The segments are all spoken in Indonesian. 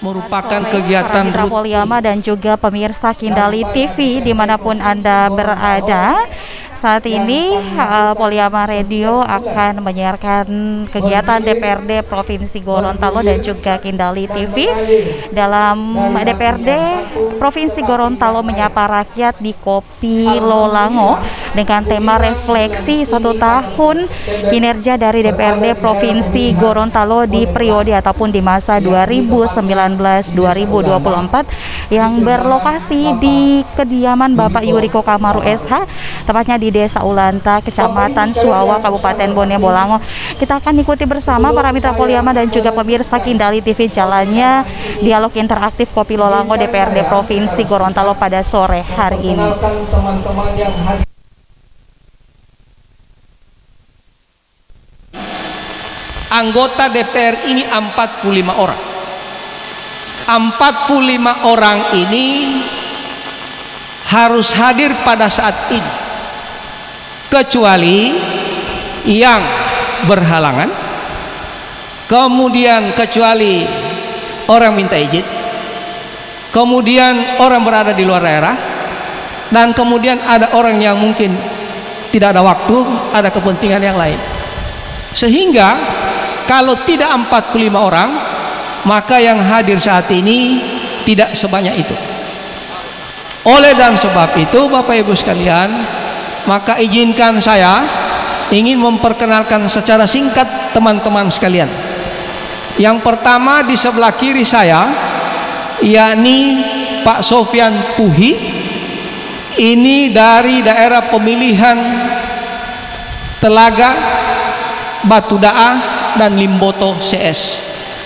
merupakan kegiatan Mitra Poliama dan juga pemirsa Kindali TV dimanapun Anda berada. Saat ini Poliama Radio akan menyiarkan kegiatan DPRD Provinsi Gorontalo dan juga Kindali TV. Dalam DPRD Provinsi Gorontalo menyapa rakyat di Kopi Lolango dengan tema refleksi 1 tahun kinerja dari DPRD Provinsi Gorontalo di periode ataupun di masa 2019-2024 yang berlokasi di kediaman Bapak Yuriko Kamaru SH, tepatnya di Desa Ulanta, Kecamatan Suawa, Kabupaten Bone Bolango. Kita akan ikuti bersama para mitra Poliama dan juga pemirsa Kindali TV jalannya dialog interaktif Kopi Lolango DPRD Provinsi Gorontalo pada sore hari ini. Anggota DPR ini 45 orang. 45 orang ini harus hadir pada saat ini, kecuali yang berhalangan, kemudian kecuali orang minta izin, kemudian orang berada di luar daerah, dan kemudian ada orang yang mungkin tidak ada waktu, ada kepentingan yang lain. Sehingga kalau tidak 45 orang, maka yang hadir saat ini tidak sebanyak itu. Oleh dan sebab itu, Bapak Ibu sekalian, maka izinkan saya ingin memperkenalkan secara singkat teman-teman sekalian. Yang pertama di sebelah kiri saya, yakni Pak Sofyan Puhi. Ini dari daerah pemilihan Telaga, Batu Da'a, dan Limboto CS.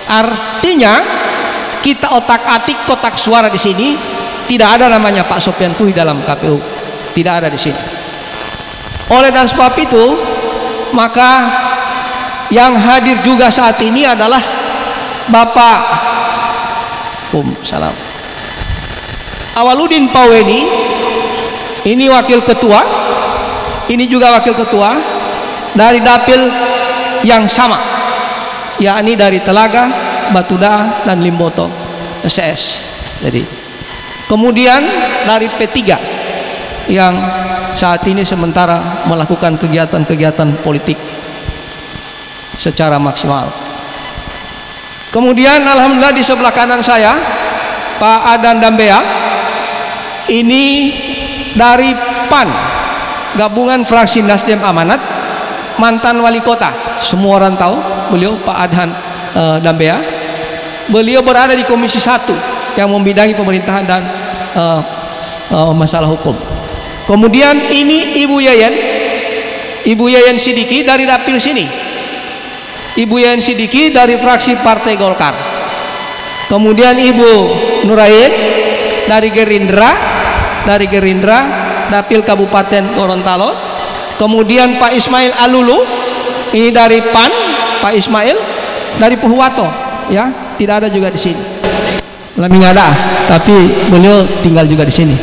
Artinya kita otak-atik kotak suara di sini, tidak ada namanya Pak Sofyan Puhi dalam KPU, tidak ada di sini. Oleh dan sebab itu, maka yang hadir juga saat ini adalah Bapak Salam Awaludin Paweni. Ini wakil ketua, ini juga wakil ketua dari dapil yang sama, yakni dari Telaga, Batu Da'a, dan Limboto CS. Jadi kemudian dari P3 yang saat ini sementara melakukan kegiatan-kegiatan politik secara maksimal. Kemudian alhamdulillah di sebelah kanan saya Pak Adan Dambea, ini dari PAN, gabungan fraksi Nasdem Amanat, mantan wali kota. Semua orang tahu beliau Pak Adhan Dambea. Beliau berada di Komisi 1 yang membidangi pemerintahan dan masalah hukum. Kemudian ini Ibu Yayan Sidiki dari dapil sini. Ibu Yayan Sidiki dari fraksi Partai Golkar. Kemudian Ibu Nurain dari Gerindra dapil Kabupaten Gorontalo. Kemudian Pak Ismail Alulu, ini dari PAN, Pak Ismail dari Pohuwato, ya, tidak ada juga di sini. Lebih nggak ada, tapi beliau tinggal juga di sini.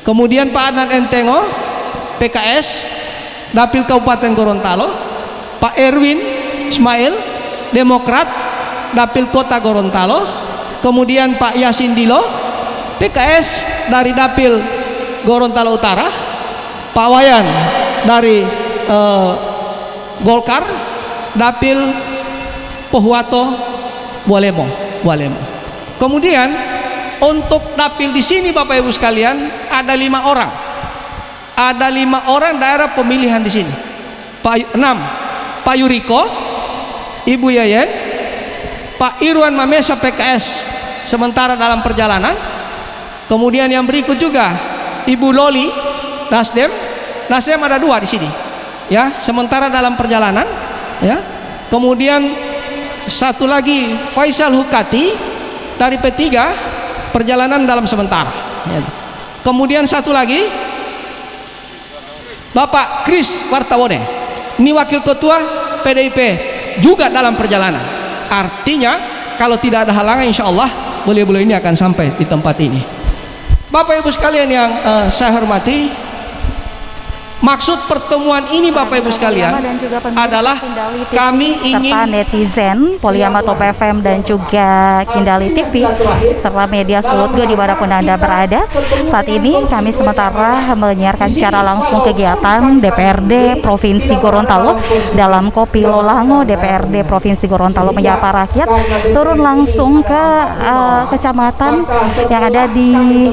Kemudian Pak Adnan Entengo, PKS, dapil Kabupaten Gorontalo. Pak Erwin Ismail, Demokrat, dapil Kota Gorontalo. Kemudian Pak Yasin Dilo, PKS dari dapil Gorontalo Utara. Pak Wayan dari Golkar, dapil Pohuwato Bualemo. Kemudian untuk dapil di sini Bapak Ibu sekalian ada 5 orang. Ada 5 orang daerah pemilihan di sini. Pak Yuriko, Ibu Yayan, Pak Irwan Mamesa PKS sementara dalam perjalanan. Kemudian yang berikut juga Ibu Loli Nasdem ada 2 di sini, ya, sementara dalam perjalanan, ya. Kemudian satu lagi Faisal Hukati dari P3, perjalanan dalam sementara, ya. Kemudian satu lagi Bapak Kris Wartawone, ini wakil ketua PDIP juga dalam perjalanan. Artinya kalau tidak ada halangan, insya Allah beliau ini akan sampai di tempat ini. Bapak Ibu sekalian yang saya hormati, Maksud pertemuan ini Bapak Ibu sekalian dan juga pemirsa adalah Kindali TV, kami ingin serta netizen Poliama Top FM dan juga Kindali TV serta media Sulutgo dimanapun Anda berada. Saat ini kami sementara menyiarkan secara langsung kegiatan DPRD Provinsi Gorontalo dalam Kopi Lolango. DPRD Provinsi Gorontalo menyapa rakyat turun langsung ke kecamatan yang ada di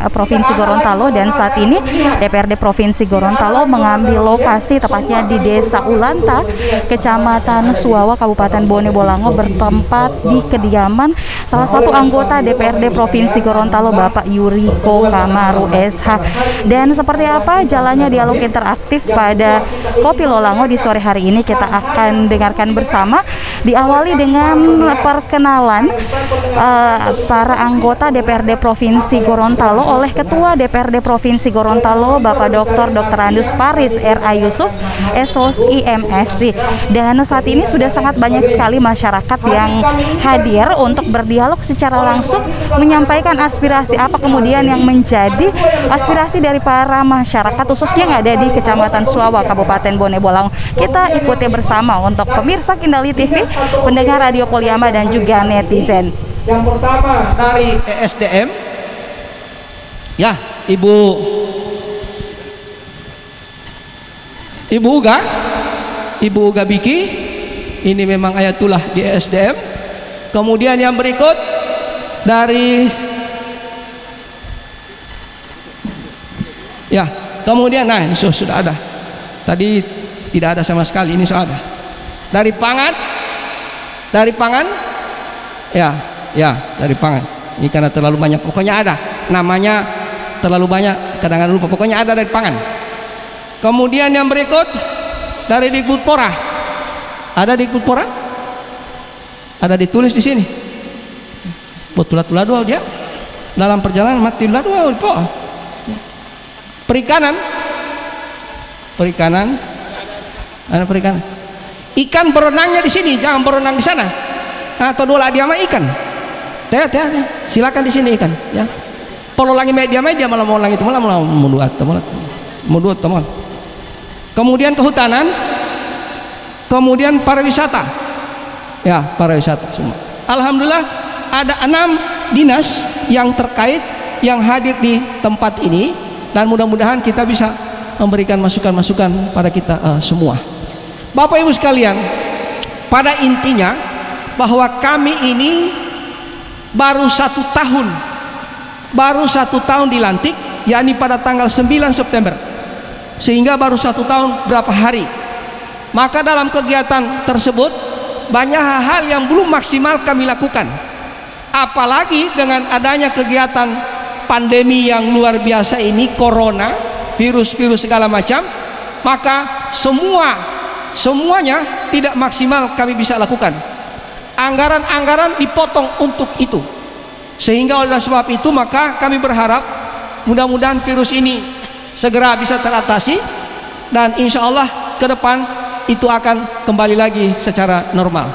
Provinsi Gorontalo, dan saat ini DPRD Provinsi Gorontalo mengambil lokasi tepatnya di Desa Ulanta, Kecamatan Suwawa, Kabupaten Bone Bolango, bertempat di kediaman salah satu anggota DPRD Provinsi Gorontalo, Bapak Yuriko Kamaru SH. Dan seperti apa jalannya dialog interaktif pada Kopi Lolango di sore hari ini, kita akan dengarkan bersama. Diawali dengan perkenalan para anggota DPRD Provinsi Gorontalo oleh Ketua DPRD Provinsi Gorontalo, Bapak Dr. Andus Paris R.A. Yusuf, SOSI MSc. Dan saat ini sudah sangat banyak sekali masyarakat yang hadir untuk berdialog secara langsung, menyampaikan aspirasi apa kemudian yang menjadi aspirasi dari para masyarakat khususnya yang ada di Kecamatan Suwawa, Kabupaten Bone Bolango. Kita ikuti bersama untuk pemirsa Kindali TV, pendengar Radio Poliama dan juga netizen. Yang pertama dari ESDM, ya Ibu Uga Biki, ini memang ayatullah di ESDM. Kemudian yang berikut dari kemudian ini sudah ada. Tadi tidak ada sama sekali, ini sudah ada. Dari pangan, dari pangan, Ini karena terlalu banyak, pokoknya ada. Namanya terlalu banyak, kadang-kadang lupa. Pokoknya ada dari pangan. Kemudian yang berikut dari Dikbudpora. Ada Dikbudpora? Ada ditulis di sini. Betul-betul dua dia. Dalam perjalanan mati dua. Perikanan. Ada perikanan. Ikan berenangnya di sini, jangan berenang di sana. Atau dua dia mah ikan. Silakan di sini ikan. Ya. Kalau lagi dia malah mau lagi itu malah mau teman. Kemudian kehutanan, kemudian pariwisata, pariwisata semua. Alhamdulillah ada 6 dinas yang terkait yang hadir di tempat ini, dan mudah-mudahan kita bisa memberikan masukan-masukan pada kita semua. Bapak Ibu sekalian, pada intinya bahwa kami ini baru 1 tahun dilantik, yakni pada tanggal 9 September, sehingga baru 1 tahun berapa hari. Maka dalam kegiatan tersebut banyak hal-hal yang belum maksimal kami lakukan, apalagi dengan adanya kegiatan pandemi yang luar biasa ini, corona, virus segala macam. Maka semuanya tidak maksimal kami bisa lakukan. Anggaran-anggaran dipotong untuk itu, sehingga oleh sebab itu maka kami berharap mudah-mudahan virus ini segera bisa teratasi, dan insya Allah ke depan itu akan kembali lagi secara normal.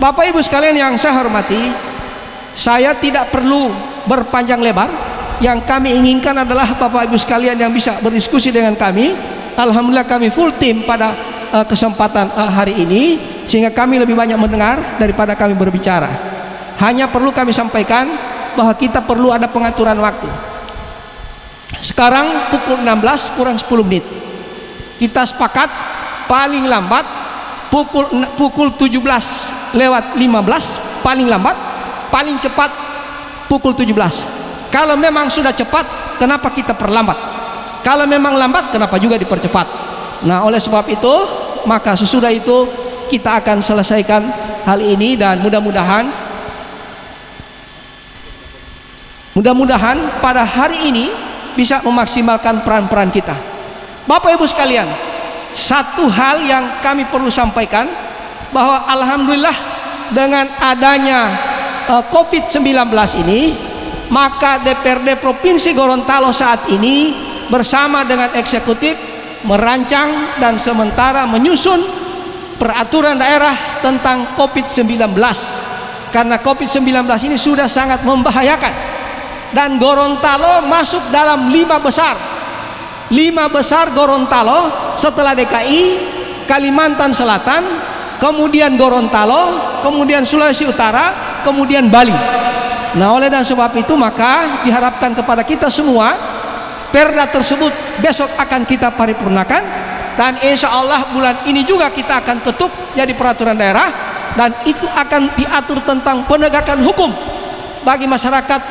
Bapak Ibu sekalian yang saya hormati, saya tidak perlu berpanjang lebar. Yang kami inginkan adalah Bapak Ibu sekalian yang bisa berdiskusi dengan kami. Alhamdulillah kami full tim pada kesempatan hari ini, sehingga kami lebih banyak mendengar daripada kami berbicara. Hanya perlu kami sampaikan bahwa kita perlu ada pengaturan waktu. Sekarang pukul 16 kurang 10 menit. Kita sepakat paling lambat pukul 17 lewat 15, paling lambat, paling cepat pukul 17. Kalau memang sudah cepat, kenapa kita perlambat? Kalau memang lambat, kenapa juga dipercepat? Nah, oleh sebab itu, maka sesudah itu kita akan selesaikan hal ini, dan mudah-mudahan pada hari ini bisa memaksimalkan peran-peran kita. Bapak Ibu sekalian, satu hal yang kami perlu sampaikan, bahwa alhamdulillah dengan adanya COVID-19 ini, maka DPRD Provinsi Gorontalo saat ini bersama dengan eksekutif merancang dan sementara menyusun peraturan daerah tentang COVID-19, karena COVID-19 ini sudah sangat membahayakan, dan Gorontalo masuk dalam 5 besar 5 besar Gorontalo, setelah DKI Kalimantan Selatan, kemudian Gorontalo, kemudian Sulawesi Utara, kemudian Bali. Nah, oleh dan sebab itu maka diharapkan kepada kita semua, perda tersebut besok akan kita paripurnakan, dan insya Allah bulan ini juga kita akan ketuk jadi peraturan daerah, dan itu akan diatur tentang penegakan hukum bagi masyarakat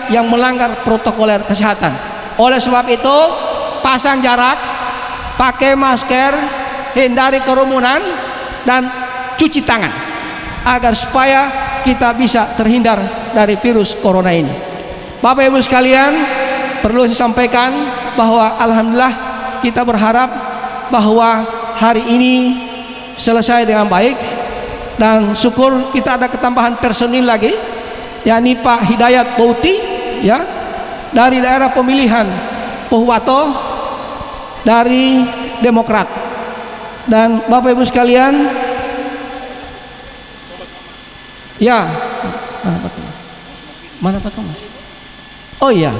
yang melanggar protokoler kesehatan. Oleh sebab itu, pasang jarak, pakai masker, hindari kerumunan, dan cuci tangan agar supaya kita bisa terhindar dari virus corona ini. Bapak Ibu sekalian, perlu saya sampaikan bahwa alhamdulillah kita berharap bahwa hari ini selesai dengan baik, dan syukur kita ada ketambahan personil lagi, yakni Pak Hidayat Bauti ya, dari daerah pemilihan Pohuwato dari Demokrat. Dan Bapak Ibu sekalian, ya, mana Pak Thomas? Oh iya,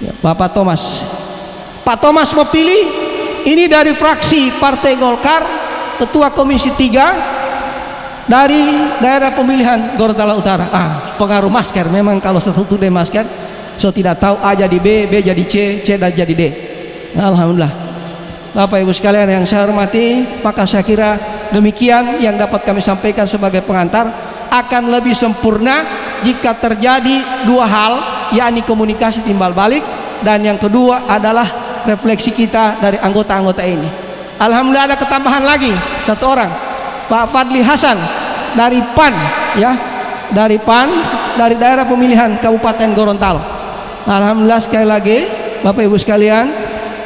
ya, Bapak Thomas. Pak Thomas mau pilih ini dari fraksi Partai Golkar, Ketua Komisi 3 dari daerah pemilihan Gorontalo Utara. Pengaruh masker memang, kalau satu deh masker, so tidak tahu A jadi B, B jadi C, C dan jadi D. Nah, alhamdulillah. Bapak Ibu sekalian yang saya hormati, maka saya kira demikian yang dapat kami sampaikan sebagai pengantar. Akan lebih sempurna jika terjadi 2 hal, yakni komunikasi timbal balik, dan yang kedua adalah refleksi kita dari anggota-anggota ini. Alhamdulillah ada ketambahan lagi 1 orang, Pak Fadli Hasan dari PAN ya, dari PAN, dari daerah pemilihan Kabupaten Gorontalo. Alhamdulillah sekali lagi Bapak Ibu sekalian,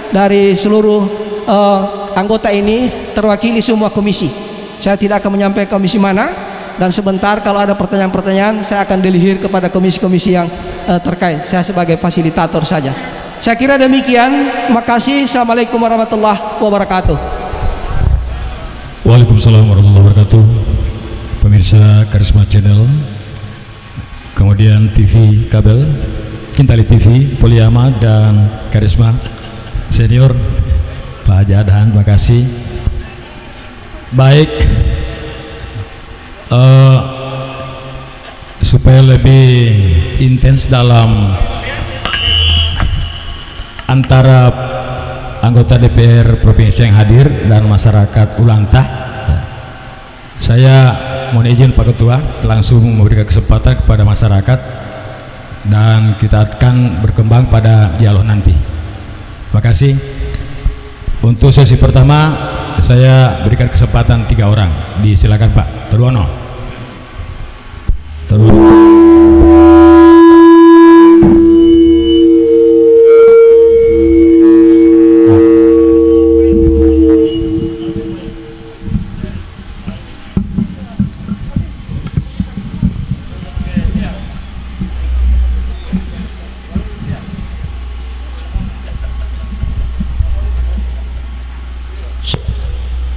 dari seluruh anggota ini terwakili semua komisi. Saya tidak akan menyampaikan komisi mana, dan sebentar kalau ada pertanyaan-pertanyaan saya akan delihir kepada komisi-komisi yang terkait. Saya sebagai fasilitator saja. Saya kira demikian. Terima kasih. Assalamualaikum warahmatullahi wabarakatuh. Waalaikumsalam warahmatullahi wabarakatuh. Pemirsa Karisma Channel, kemudian TV kabel, Kintali TV, Poliama, dan Karisma Senior, Pak Haji Adhan, terima kasih. Baik, supaya lebih intens dalam antara anggota DPR Provinsi yang hadir dan masyarakat Ulantah, saya mohon izin Pak Ketua langsung memberikan kesempatan kepada masyarakat, dan kita akan berkembang pada dialog nanti. Terima kasih. Untuk sesi pertama saya berikan kesempatan 3 orang. Disilakan Pak Terwono.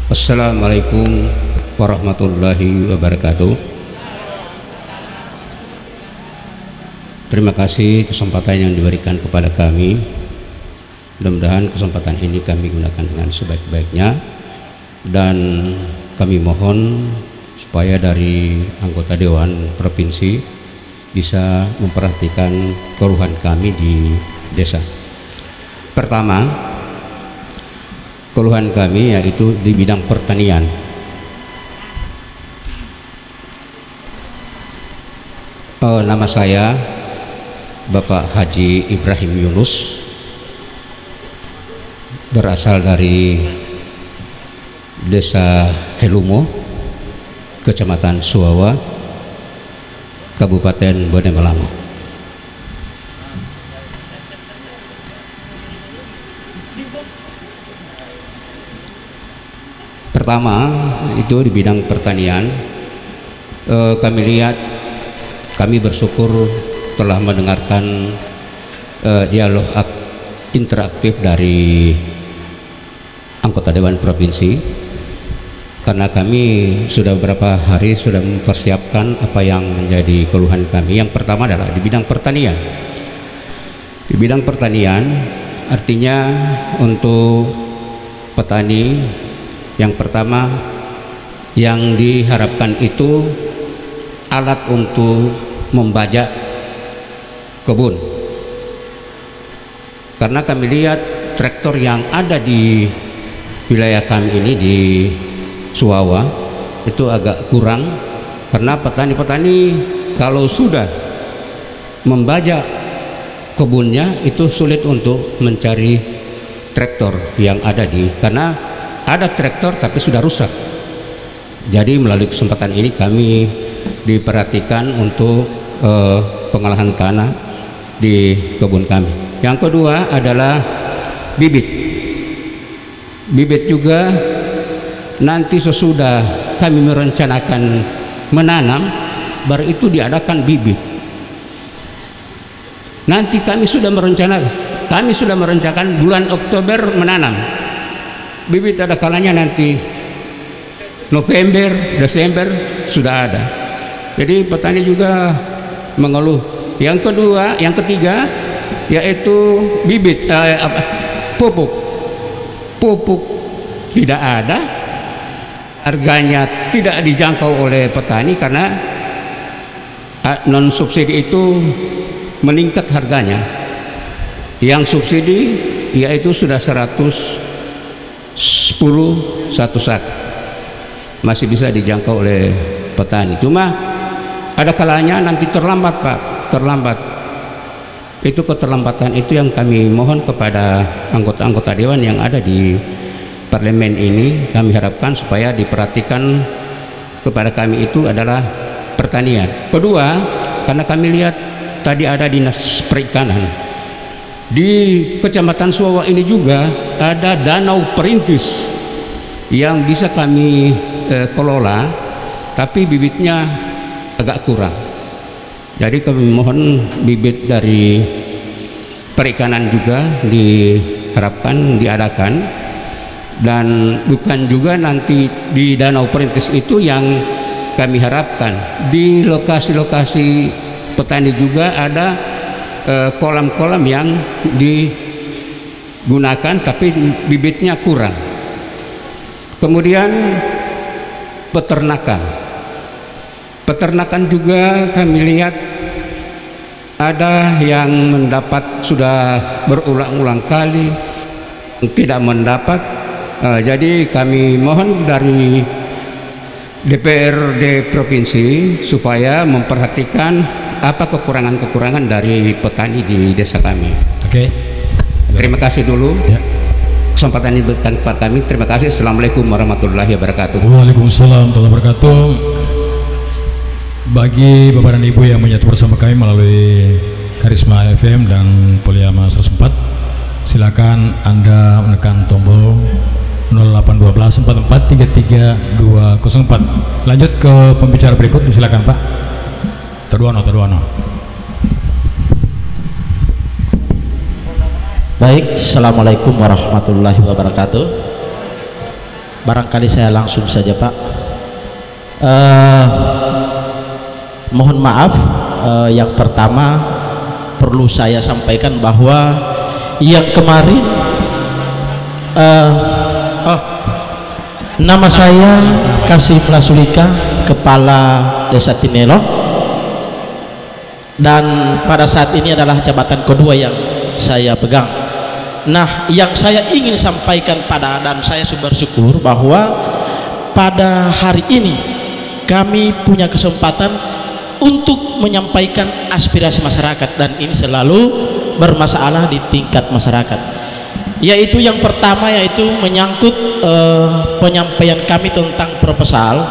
Assalamualaikum warahmatullahi wabarakatuh. Terima kasih kesempatan yang diberikan kepada kami. Mudah-mudahan kesempatan ini kami gunakan dengan sebaik-baiknya, dan kami mohon supaya dari anggota Dewan Provinsi bisa memperhatikan keluhan kami di desa. Pertama, keluhan kami yaitu di bidang pertanian. Nama saya Bapak Haji Ibrahim Yunus, berasal dari Desa Helumo, Kecamatan Suwawa, Kabupaten Bonemelango. Pertama itu di bidang pertanian, kami bersyukur telah mendengarkan dialog interaktif dari anggota Dewan Provinsi, karena kami sudah beberapa hari sudah mempersiapkan apa yang menjadi keluhan kami. Yang pertama adalah di bidang pertanian. Di bidang pertanian Artinya untuk petani yang pertama yang diharapkan itu alat untuk membajak kebun, karena kami lihat traktor yang ada di wilayah kami ini di Suwawa itu agak kurang, karena petani-petani kalau sudah membajak kebunnya itu sulit untuk mencari traktor yang ada karena ada traktor tapi sudah rusak. Jadi melalui kesempatan ini kami diperhatikan untuk pengolahan tanah di kebun kami. Yang kedua adalah bibit. Bibit juga nanti sesudah kami merencanakan menanam, baru itu diadakan bibit. Nanti kami sudah merencanakan bulan Oktober menanam. Bibit ada kalanya nanti November, Desember sudah ada. Jadi petani juga mengeluh. Yang ketiga yaitu bibit pupuk. Pupuk tidak ada, harganya tidak dijangkau oleh petani karena non subsidi itu meningkat harganya. Yang subsidi yaitu sudah 110 satu sak, masih bisa dijangkau oleh petani. Cuma ada kalanya nanti terlambat, Pak, terlambat. Itu keterlambatan itu yang kami mohon kepada anggota-anggota dewan yang ada di parlemen ini, kami harapkan supaya diperhatikan kepada kami itu adalah pertanian. Kedua, karena kami lihat tadi ada dinas perikanan di Kecamatan Suwawa ini juga ada danau perintis yang bisa kami kelola, tapi bibitnya agak kurang. Jadi kami mohon bibit dari perikanan juga diharapkan diadakan, dan bukan juga nanti di danau perintis itu yang kami harapkan, di lokasi-lokasi petani juga ada kolam-kolam yang digunakan tapi bibitnya kurang. Kemudian peternakan juga kami lihat ada yang mendapat sudah berulang-ulang kali tidak mendapat. Jadi kami mohon dari DPRD provinsi supaya memperhatikan apa kekurangan-kekurangan dari petani di desa kami. Oke. Terima kasih dulu. Ya. Kesempatan ini diberikan kepada kami. Terima kasih. Assalamualaikum warahmatullahi wabarakatuh. Waalaikumsalam warahmatullahi wabarakatuh. Bagi Bapak dan Ibu yang menyatu bersama kami melalui Karisma FM dan Poliama 104, silakan Anda menekan tombol 0812 4433 204. Lanjut ke pembicara berikut, silakan Pak. Terduano. Baik, assalamualaikum warahmatullahi wabarakatuh. Barangkali saya langsung saja, Pak. Mohon maaf, yang pertama perlu saya sampaikan bahwa yang kemarin nama saya Kasim Lasulika, Kepala Desa Tinelo, dan pada saat ini adalah jabatan kedua yang saya pegang. Nah, yang saya ingin sampaikan dan saya bersyukur bahwa pada hari ini kami punya kesempatan untuk menyampaikan aspirasi masyarakat, dan ini selalu bermasalah di tingkat masyarakat, yaitu yang pertama yaitu menyangkut penyampaian kami tentang proposal.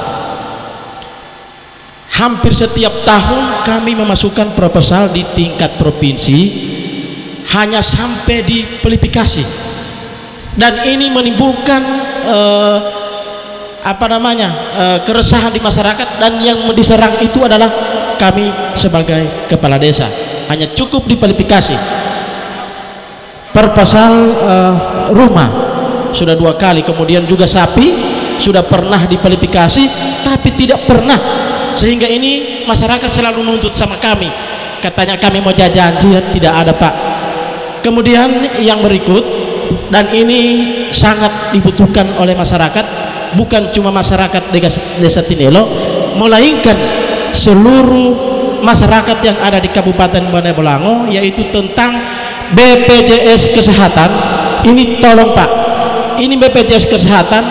Hampir setiap tahun kami memasukkan proposal di tingkat provinsi, hanya sampai di kualifikasi, dan ini menimbulkan keresahan di masyarakat, dan yang diserang itu adalah kami sebagai kepala desa. Hanya cukup di kualifikasi. Proposal rumah sudah 2 kali, kemudian juga sapi sudah pernah di kualifikasi tapi tidak pernah, sehingga ini masyarakat selalu menuntut sama kami, katanya kami mau janji, tidak ada Pak. Kemudian yang berikut, dan ini sangat dibutuhkan oleh masyarakat, bukan cuma masyarakat Desa Tinelo, melainkan seluruh masyarakat yang ada di Kabupaten Bone Bolango, yaitu tentang BPJS Kesehatan. Ini tolong Pak, ini BPJS Kesehatan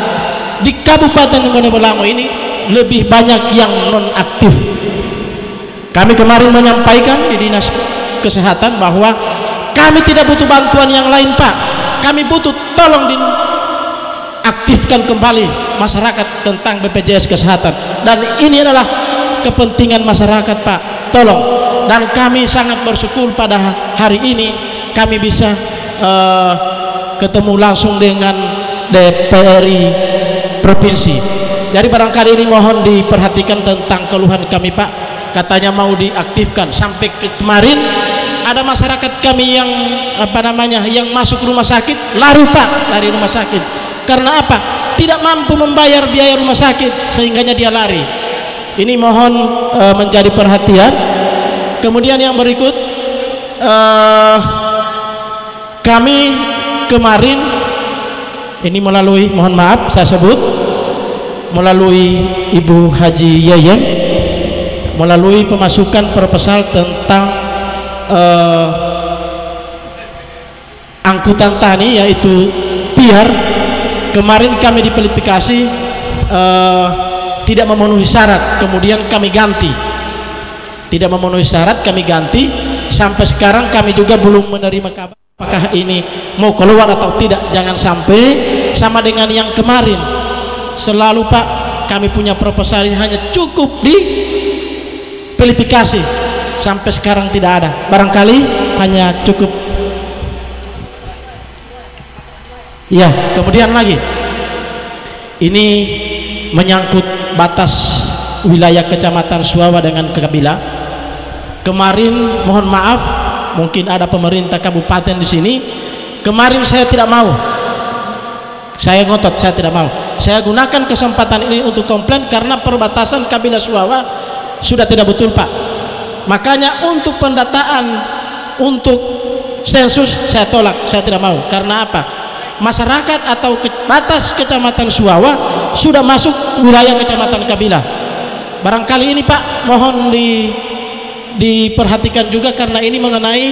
di Kabupaten Bone Bolango ini lebih banyak yang non aktif. Kami kemarin menyampaikan di Dinas Kesehatan bahwa kami tidak butuh bantuan yang lain Pak, kami butuh tolong diaktifkan kembali masyarakat tentang BPJS Kesehatan, dan ini adalah kepentingan masyarakat Pak, tolong. Dan kami sangat bersyukur pada hari ini kami bisa ketemu langsung dengan DPRI Provinsi. Jadi barangkali ini mohon diperhatikan tentang keluhan kami Pak, katanya mau diaktifkan. Sampai kemarin ada masyarakat kami yang yang masuk rumah sakit lari Pak, lari rumah sakit. Karena apa? Tidak mampu membayar biaya rumah sakit sehingganya dia lari. Ini mohon menjadi perhatian. Kemudian yang berikut, kami kemarin ini melalui, mohon maaf saya sebut, melalui Ibu Haji Yeyen, melalui pemasukan proposal tentang angkutan tani yaitu PIAR. Kemarin kami diverifikasi tidak memenuhi syarat, kemudian kami ganti, tidak memenuhi syarat, kami ganti. Sampai sekarang kami juga belum menerima kabar apakah ini mau keluar atau tidak. Jangan sampai sama dengan yang kemarin. Selalu Pak, kami punya proposal ini hanya cukup di verifikasi, sampai sekarang tidak ada. Barangkali hanya cukup. Ya, kemudian lagi ini menyangkut batas wilayah Kecamatan Suawa dengan Kabila. Kemarin mohon maaf, mungkin ada pemerintah kabupaten di sini. Kemarin saya tidak mau, saya ngotot, saya tidak mau. Saya gunakan kesempatan ini untuk komplain karena perbatasan Kabila Suawa sudah tidak betul Pak. Makanya untuk pendataan, untuk sensus saya tolak, saya tidak mau. Karena apa? Masyarakat atau batas Kecamatan Suawa sudah masuk wilayah Kecamatan Kabila. Barangkali ini Pak, mohon diperhatikan juga karena ini mengenai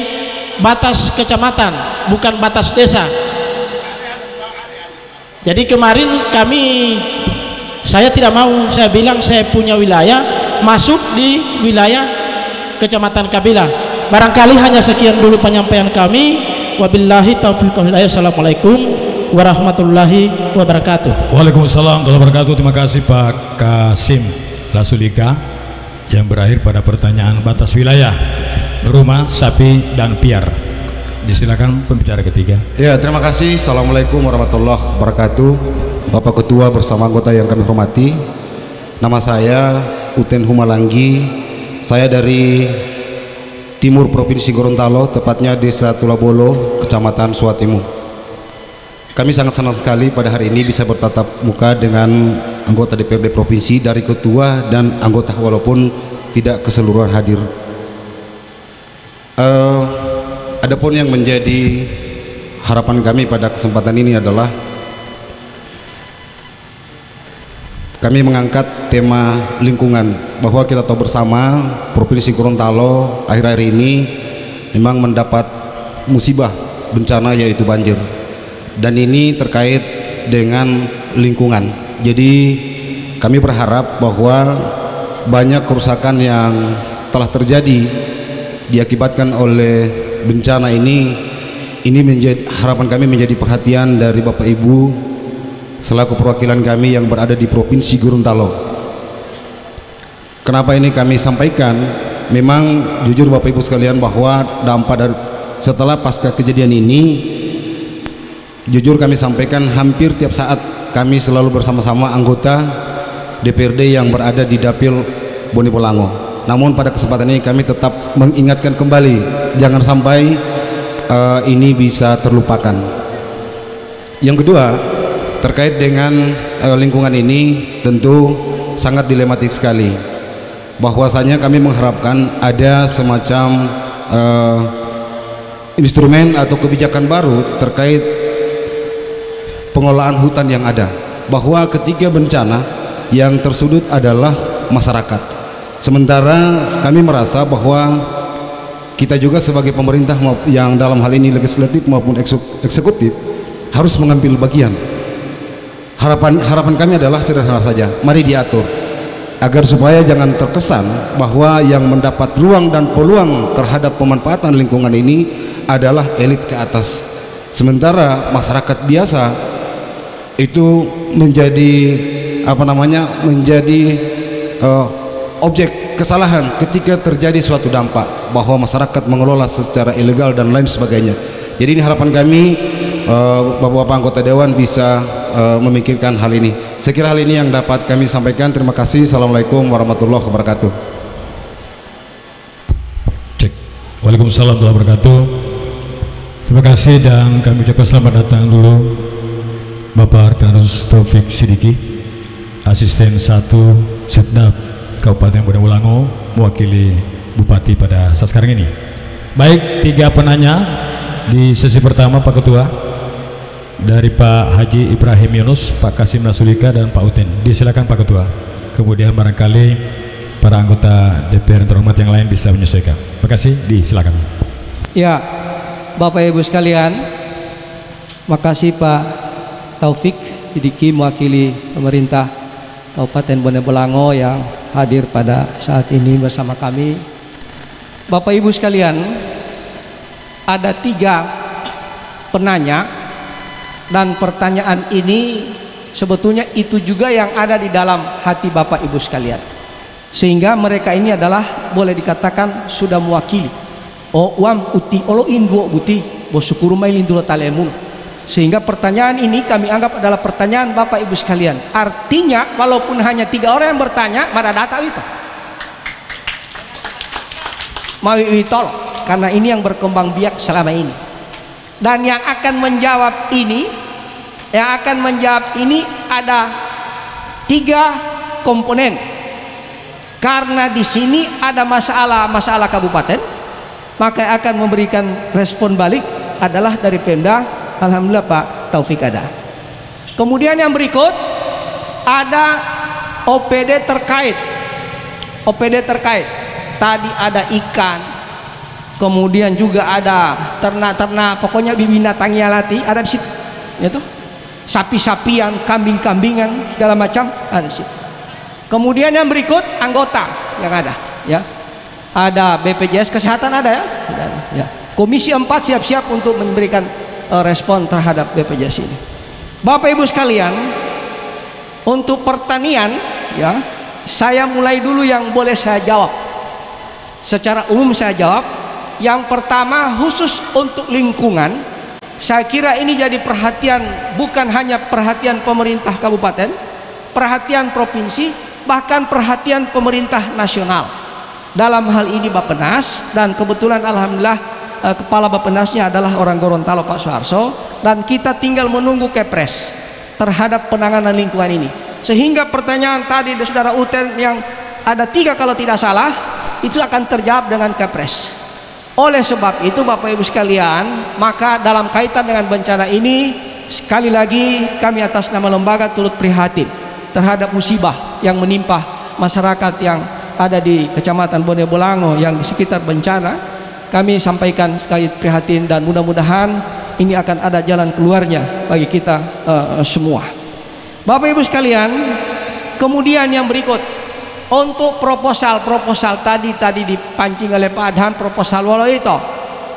batas kecamatan, bukan batas desa. Jadi kemarin saya tidak mau, saya bilang saya punya wilayah masuk di wilayah Kecamatan Kabila. Barangkali hanya sekian dulu penyampaian kami. Wabillahi taufiq wal hidayah. Assalamualaikum warahmatullahi wabarakatuh. Waalaikumsalam warahmatullahi wabarakatuh. Terima kasih Pak Kasim Lasulika yang berakhir pada pertanyaan batas wilayah rumah, sapi, dan piar. Disilakan pembicara ketiga. Ya, terima kasih. Assalamualaikum warahmatullahi wabarakatuh. Bapak Ketua bersama anggota yang kami hormati. Nama saya Uten Humalanggi. Saya dari Timur Provinsi Gorontalo, tepatnya Desa Tulabolo, Kecamatan Suatimu. Kami sangat senang sekali pada hari ini bisa bertatap muka dengan anggota DPRD Provinsi dari ketua dan anggota walaupun tidak keseluruhan hadir. Adapun yang menjadi harapan kami pada kesempatan ini adalah kami mengangkat tema lingkungan, bahwa kita tahu bersama Provinsi Gorontalo akhir-akhir ini memang mendapat musibah bencana yaitu banjir, dan ini terkait dengan lingkungan. Jadi kami berharap bahwa banyak kerusakan yang telah terjadi diakibatkan oleh bencana ini menjadi harapan kami, menjadi perhatian dari Bapak Ibu selaku perwakilan kami yang berada di Provinsi Gorontalo. Kenapa ini kami sampaikan? Memang jujur Bapak Ibu sekalian bahwa dampak dari setelah pasca kejadian ini, jujur kami sampaikan hampir tiap saat kami selalu bersama-sama anggota DPRD yang berada di Dapil Bone Bolango. Namun pada kesempatan ini kami tetap mengingatkan kembali, jangan sampai ini bisa terlupakan. Yang kedua, terkait dengan lingkungan ini tentu sangat dilematik sekali, bahwasanya kami mengharapkan ada semacam instrumen atau kebijakan baru terkait pengelolaan hutan yang ada, bahwa ketika bencana yang tersudut adalah masyarakat. Sementara kami merasa bahwa kita juga sebagai pemerintah yang dalam hal ini legislatif maupun eksekutif harus mengambil bagian. Harapan kami adalah sederhana saja, mari diatur agar supaya jangan terkesan bahwa yang mendapat ruang dan peluang terhadap pemanfaatan lingkungan ini adalah elit ke atas, sementara masyarakat biasa itu menjadi objek kesalahan ketika terjadi suatu dampak, bahwa masyarakat mengelola secara ilegal dan lain sebagainya. Jadi ini harapan kami, Bapak-bapak anggota dewan bisa memikirkan hal ini. Saya kira hal ini yang dapat kami sampaikan. Terima kasih. Assalamualaikum warahmatullahi wabarakatuh. Cek. Waalaikumsalam warahmatullahi wabarakatuh. Terima kasih dan kami ucapkan selamat datang dulu Bapak Arkanus Taufik Sidiki, Asisten 1 Setnaf Kabupaten Bonewolango, mewakili Bupati pada saat sekarang ini. Baik, 3 penanya di sesi pertama, Pak Ketua, dari Pak Haji Ibrahim Yunus, Pak Kasim Nasulika, dan Pak Uten. Disilakan Pak Ketua. Kemudian barangkali para anggota DPR yang terhormat yang lain bisa menyesuaikan. Terima kasih, disilakan. Ya, Bapak Ibu sekalian, makasih Pak Taufik Sidiki mewakili pemerintah Kabupaten Bonewolango yang hadir pada saat ini bersama kami. Bapak Ibu sekalian, ada 3 penanya, dan pertanyaan ini sebetulnya itu juga yang ada di dalam hati Bapak Ibu sekalian, sehingga mereka ini adalah boleh dikatakan sudah mewakili wam uti oloin dua buti bosukuru mailin dulu talemun. Sehingga pertanyaan ini kami anggap adalah pertanyaan Bapak Ibu sekalian. Artinya walaupun hanya 3 orang yang bertanya, mada data itu mau itol, karena ini yang berkembang biak selama ini. Dan yang akan menjawab ini ada 3 komponen. Karena di sini ada masalah kabupaten, maka akan memberikan respon balik adalah dari Pemda. Alhamdulillah Pak Taufik ada. Kemudian yang berikut ada OPD terkait. Tadi ada ikan, kemudian juga ada ternak-ternak, pokoknya binatang yalati ada di situ, ya tuh, sapi-sapian, kambing-kambingan, segala macam ada di situ. Kemudian yang berikut anggota yang ada, ya, ada BPJS Kesehatan ada ya. Komisi 4 siap-siap untuk memberikan respon terhadap BPJS ini. Bapak Ibu sekalian, untuk pertanian, ya, saya mulai dulu yang boleh saya jawab. Secara umum saya jawab. Yang pertama, khusus untuk lingkungan, saya kira ini jadi perhatian, bukan hanya perhatian pemerintah kabupaten, perhatian provinsi, bahkan perhatian pemerintah nasional. Dalam hal ini Bappenas, dan kebetulan alhamdulillah kepala Bappenasnya adalah orang Gorontalo, Pak Soeharto, dan kita tinggal menunggu Kepres terhadap penanganan lingkungan ini. Sehingga pertanyaan tadi dari saudara Uten yang ada 3 kalau tidak salah, itu akan terjawab dengan Kepres. Oleh sebab itu Bapak Ibu sekalian, maka dalam kaitan dengan bencana ini, sekali lagi kami atas nama lembaga turut prihatin terhadap musibah yang menimpa masyarakat yang ada di Kecamatan Bonewolango yang di sekitar bencana. Kami sampaikan sekali prihatin, dan mudah-mudahan ini akan ada jalan keluarnya bagi kita semua. Bapak Ibu sekalian, kemudian yang berikut, untuk proposal tadi dipancing oleh Pak Adhan, proposal walau itu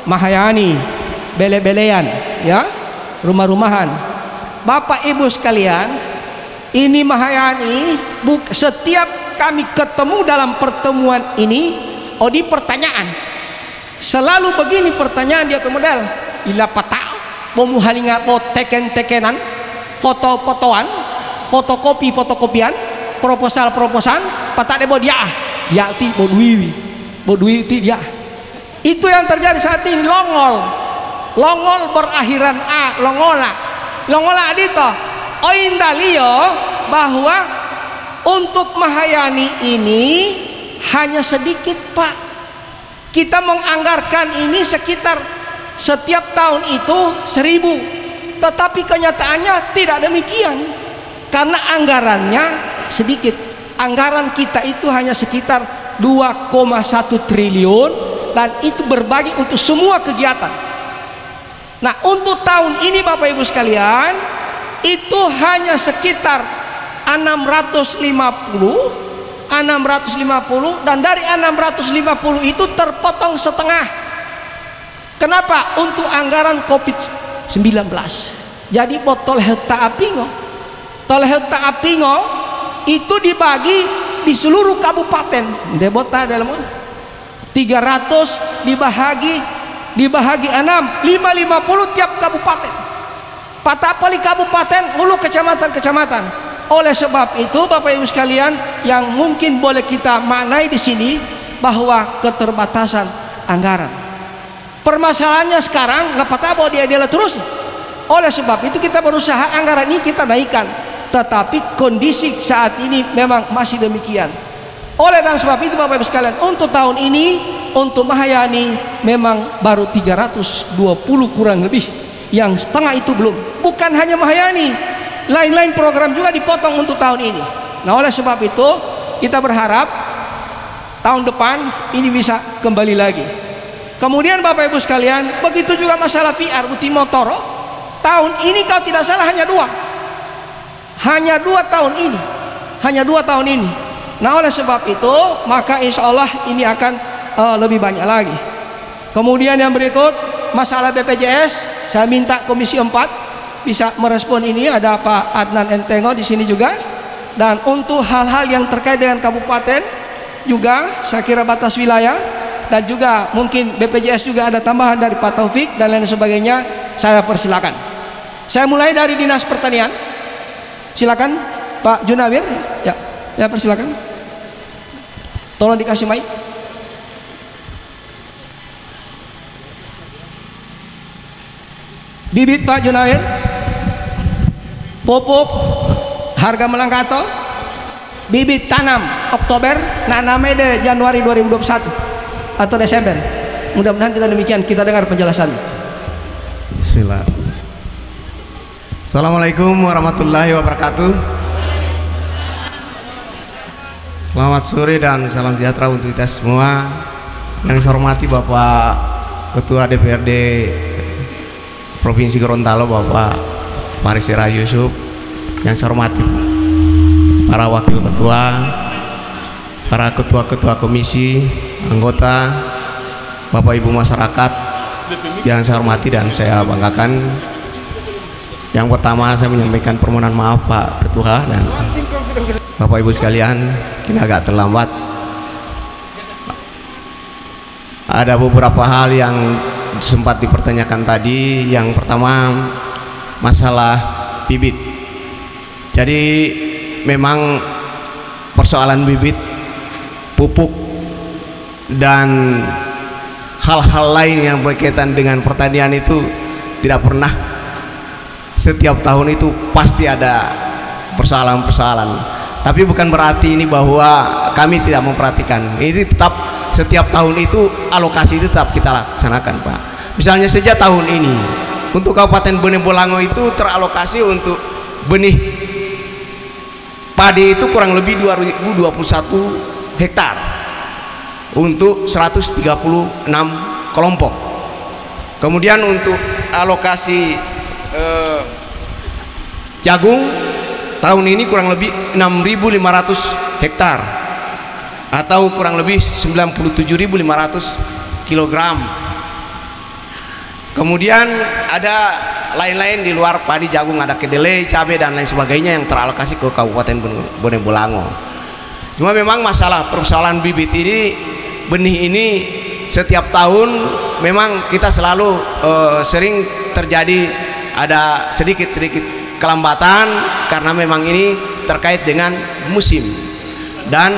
Mahayani, bele-belean, ya, rumah-rumahan. Bapak Ibu sekalian, ini Mahayani, setiap kami ketemu dalam pertemuan ini, di pertanyaan selalu begini pertanyaan dia ke model ila patau bomu halinga po teken-tekenan, foto-fotoan, fotokopian, proposal patak debo dia ti bodui ti dia. Itu yang terjadi saat ini. Longol berakhiran a, longola adito oindalio, bahwa untuk Mahayani ini hanya sedikit Pak. Kita menganggarkan ini sekitar setiap tahun itu 1.000, tetapi kenyataannya tidak demikian karena anggarannya sedikit. Anggaran kita itu hanya sekitar 2,1 triliun dan itu berbagi untuk semua kegiatan. Nah, untuk tahun ini Bapak Ibu sekalian itu hanya sekitar 650, dan dari 650 itu terpotong setengah. Kenapa? Untuk anggaran COVID-19. Jadi botol Helta Apingo, tol Helta Apingo itu dibagi di seluruh kabupaten. Debota dalam 300 dibahagi 6, 550 tiap kabupaten. Patapali kabupaten, mulu kecamatan-kecamatan. Oleh sebab itu Bapak Ibu sekalian, yang mungkin boleh kita maknai di sini bahwa keterbatasan anggaran. Permasalahannya sekarang nggak patah bahwa dia terus. Oleh sebab itu kita berusaha anggaran ini kita naikkan, tetapi kondisi saat ini memang masih demikian. Oleh dan sebab itu Bapak Ibu sekalian, untuk tahun ini untuk Mahayani memang baru 320 kurang lebih, yang setengah itu belum. Bukan hanya Mahayani, lain-lain program juga dipotong untuk tahun ini. Nah, oleh sebab itu kita berharap tahun depan ini bisa kembali lagi. Kemudian Bapak Ibu sekalian, begitu juga masalah VR Utimotoro. Tahun ini kalau tidak salah hanya dua tahun ini, hanya 2 tahun ini. Nah, oleh sebab itu maka insya Allah ini akan lebih banyak lagi. Kemudian yang berikut masalah BPJS, saya minta Komisi 4 bisa merespon ini. Ada Pak Adnan Entengo di sini juga. Dan untuk hal-hal yang terkait dengan kabupaten juga saya kira batas wilayah, dan juga mungkin BPJS juga ada tambahan dari Pak Taufik dan lain sebagainya, saya persilakan. Saya mulai dari Dinas Pertanian. Silakan Pak Junawir. Ya persilakan. Tolong dikasih mic. Bibit Pak Junawir. Pupuk harga melangkato. Bibit tanam Oktober, nanamnya de Januari 2021 atau Desember. Mudah-mudahan tidak demikian. Kita dengar penjelasan. Bismillah. Assalamualaikum warahmatullahi wabarakatuh. Selamat sore dan salam sejahtera untuk kita semua. Yang saya hormati Bapak Ketua DPRD Provinsi Gorontalo, Bapak Parisera Yusuf. Yang saya hormati para wakil ketua, para ketua-ketua komisi, anggota, Bapak Ibu masyarakat yang saya hormati dan saya banggakan. Yang pertama saya menyampaikan permohonan maaf Pak Ketua dan Bapak Ibu sekalian, ini agak terlambat. Ada beberapa hal yang sempat dipertanyakan tadi. Yang pertama masalah bibit. Jadi memang persoalan bibit, pupuk dan hal-hal lain yang berkaitan dengan pertanian itu tidak pernah, setiap tahun itu pasti ada persoalan-persoalan. Tapi bukan berarti ini bahwa kami tidak memperhatikan. Ini tetap setiap tahun itu alokasi itu tetap kita laksanakan, Pak. Misalnya sejak tahun ini untuk Kabupaten Bone Bolango itu teralokasi untuk benih padi itu kurang lebih 2021 hektar untuk 136 kelompok. Kemudian untuk alokasi jagung tahun ini kurang lebih 6.500 hektar atau kurang lebih 97.500 kilogram. Kemudian ada lain-lain di luar padi jagung, ada kedelai, cabai dan lain sebagainya yang teralokasi ke Kabupaten Bone Bolango. Cuma memang masalah persoalan bibit ini, benih ini setiap tahun memang kita selalu sering terjadi ada sedikit-sedikit kelambatan karena memang ini terkait dengan musim dan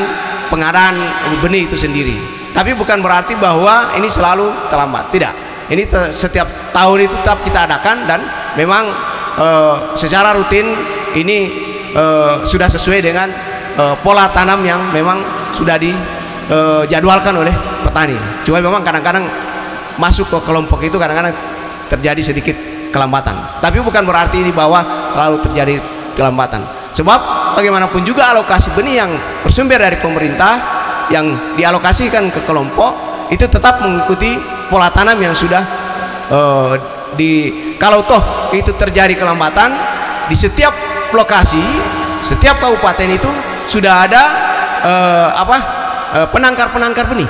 pengadaan benih itu sendiri. Tapi bukan berarti bahwa ini selalu terlambat, tidak. Ini setiap tahun itu tetap kita adakan dan memang secara rutin ini sudah sesuai dengan pola tanam yang memang sudah dijadwalkan oleh petani. Cuma memang kadang-kadang masuk ke kelompok itu kadang-kadang terjadi sedikit kelambatan. Tapi bukan berarti ini bahwa selalu terjadi kelambatan. Sebab bagaimanapun juga alokasi benih yang bersumber dari pemerintah yang dialokasikan ke kelompok itu tetap mengikuti pola tanam yang sudah kalau toh itu terjadi kelambatan di setiap lokasi, setiap kabupaten itu sudah ada penangkar benih.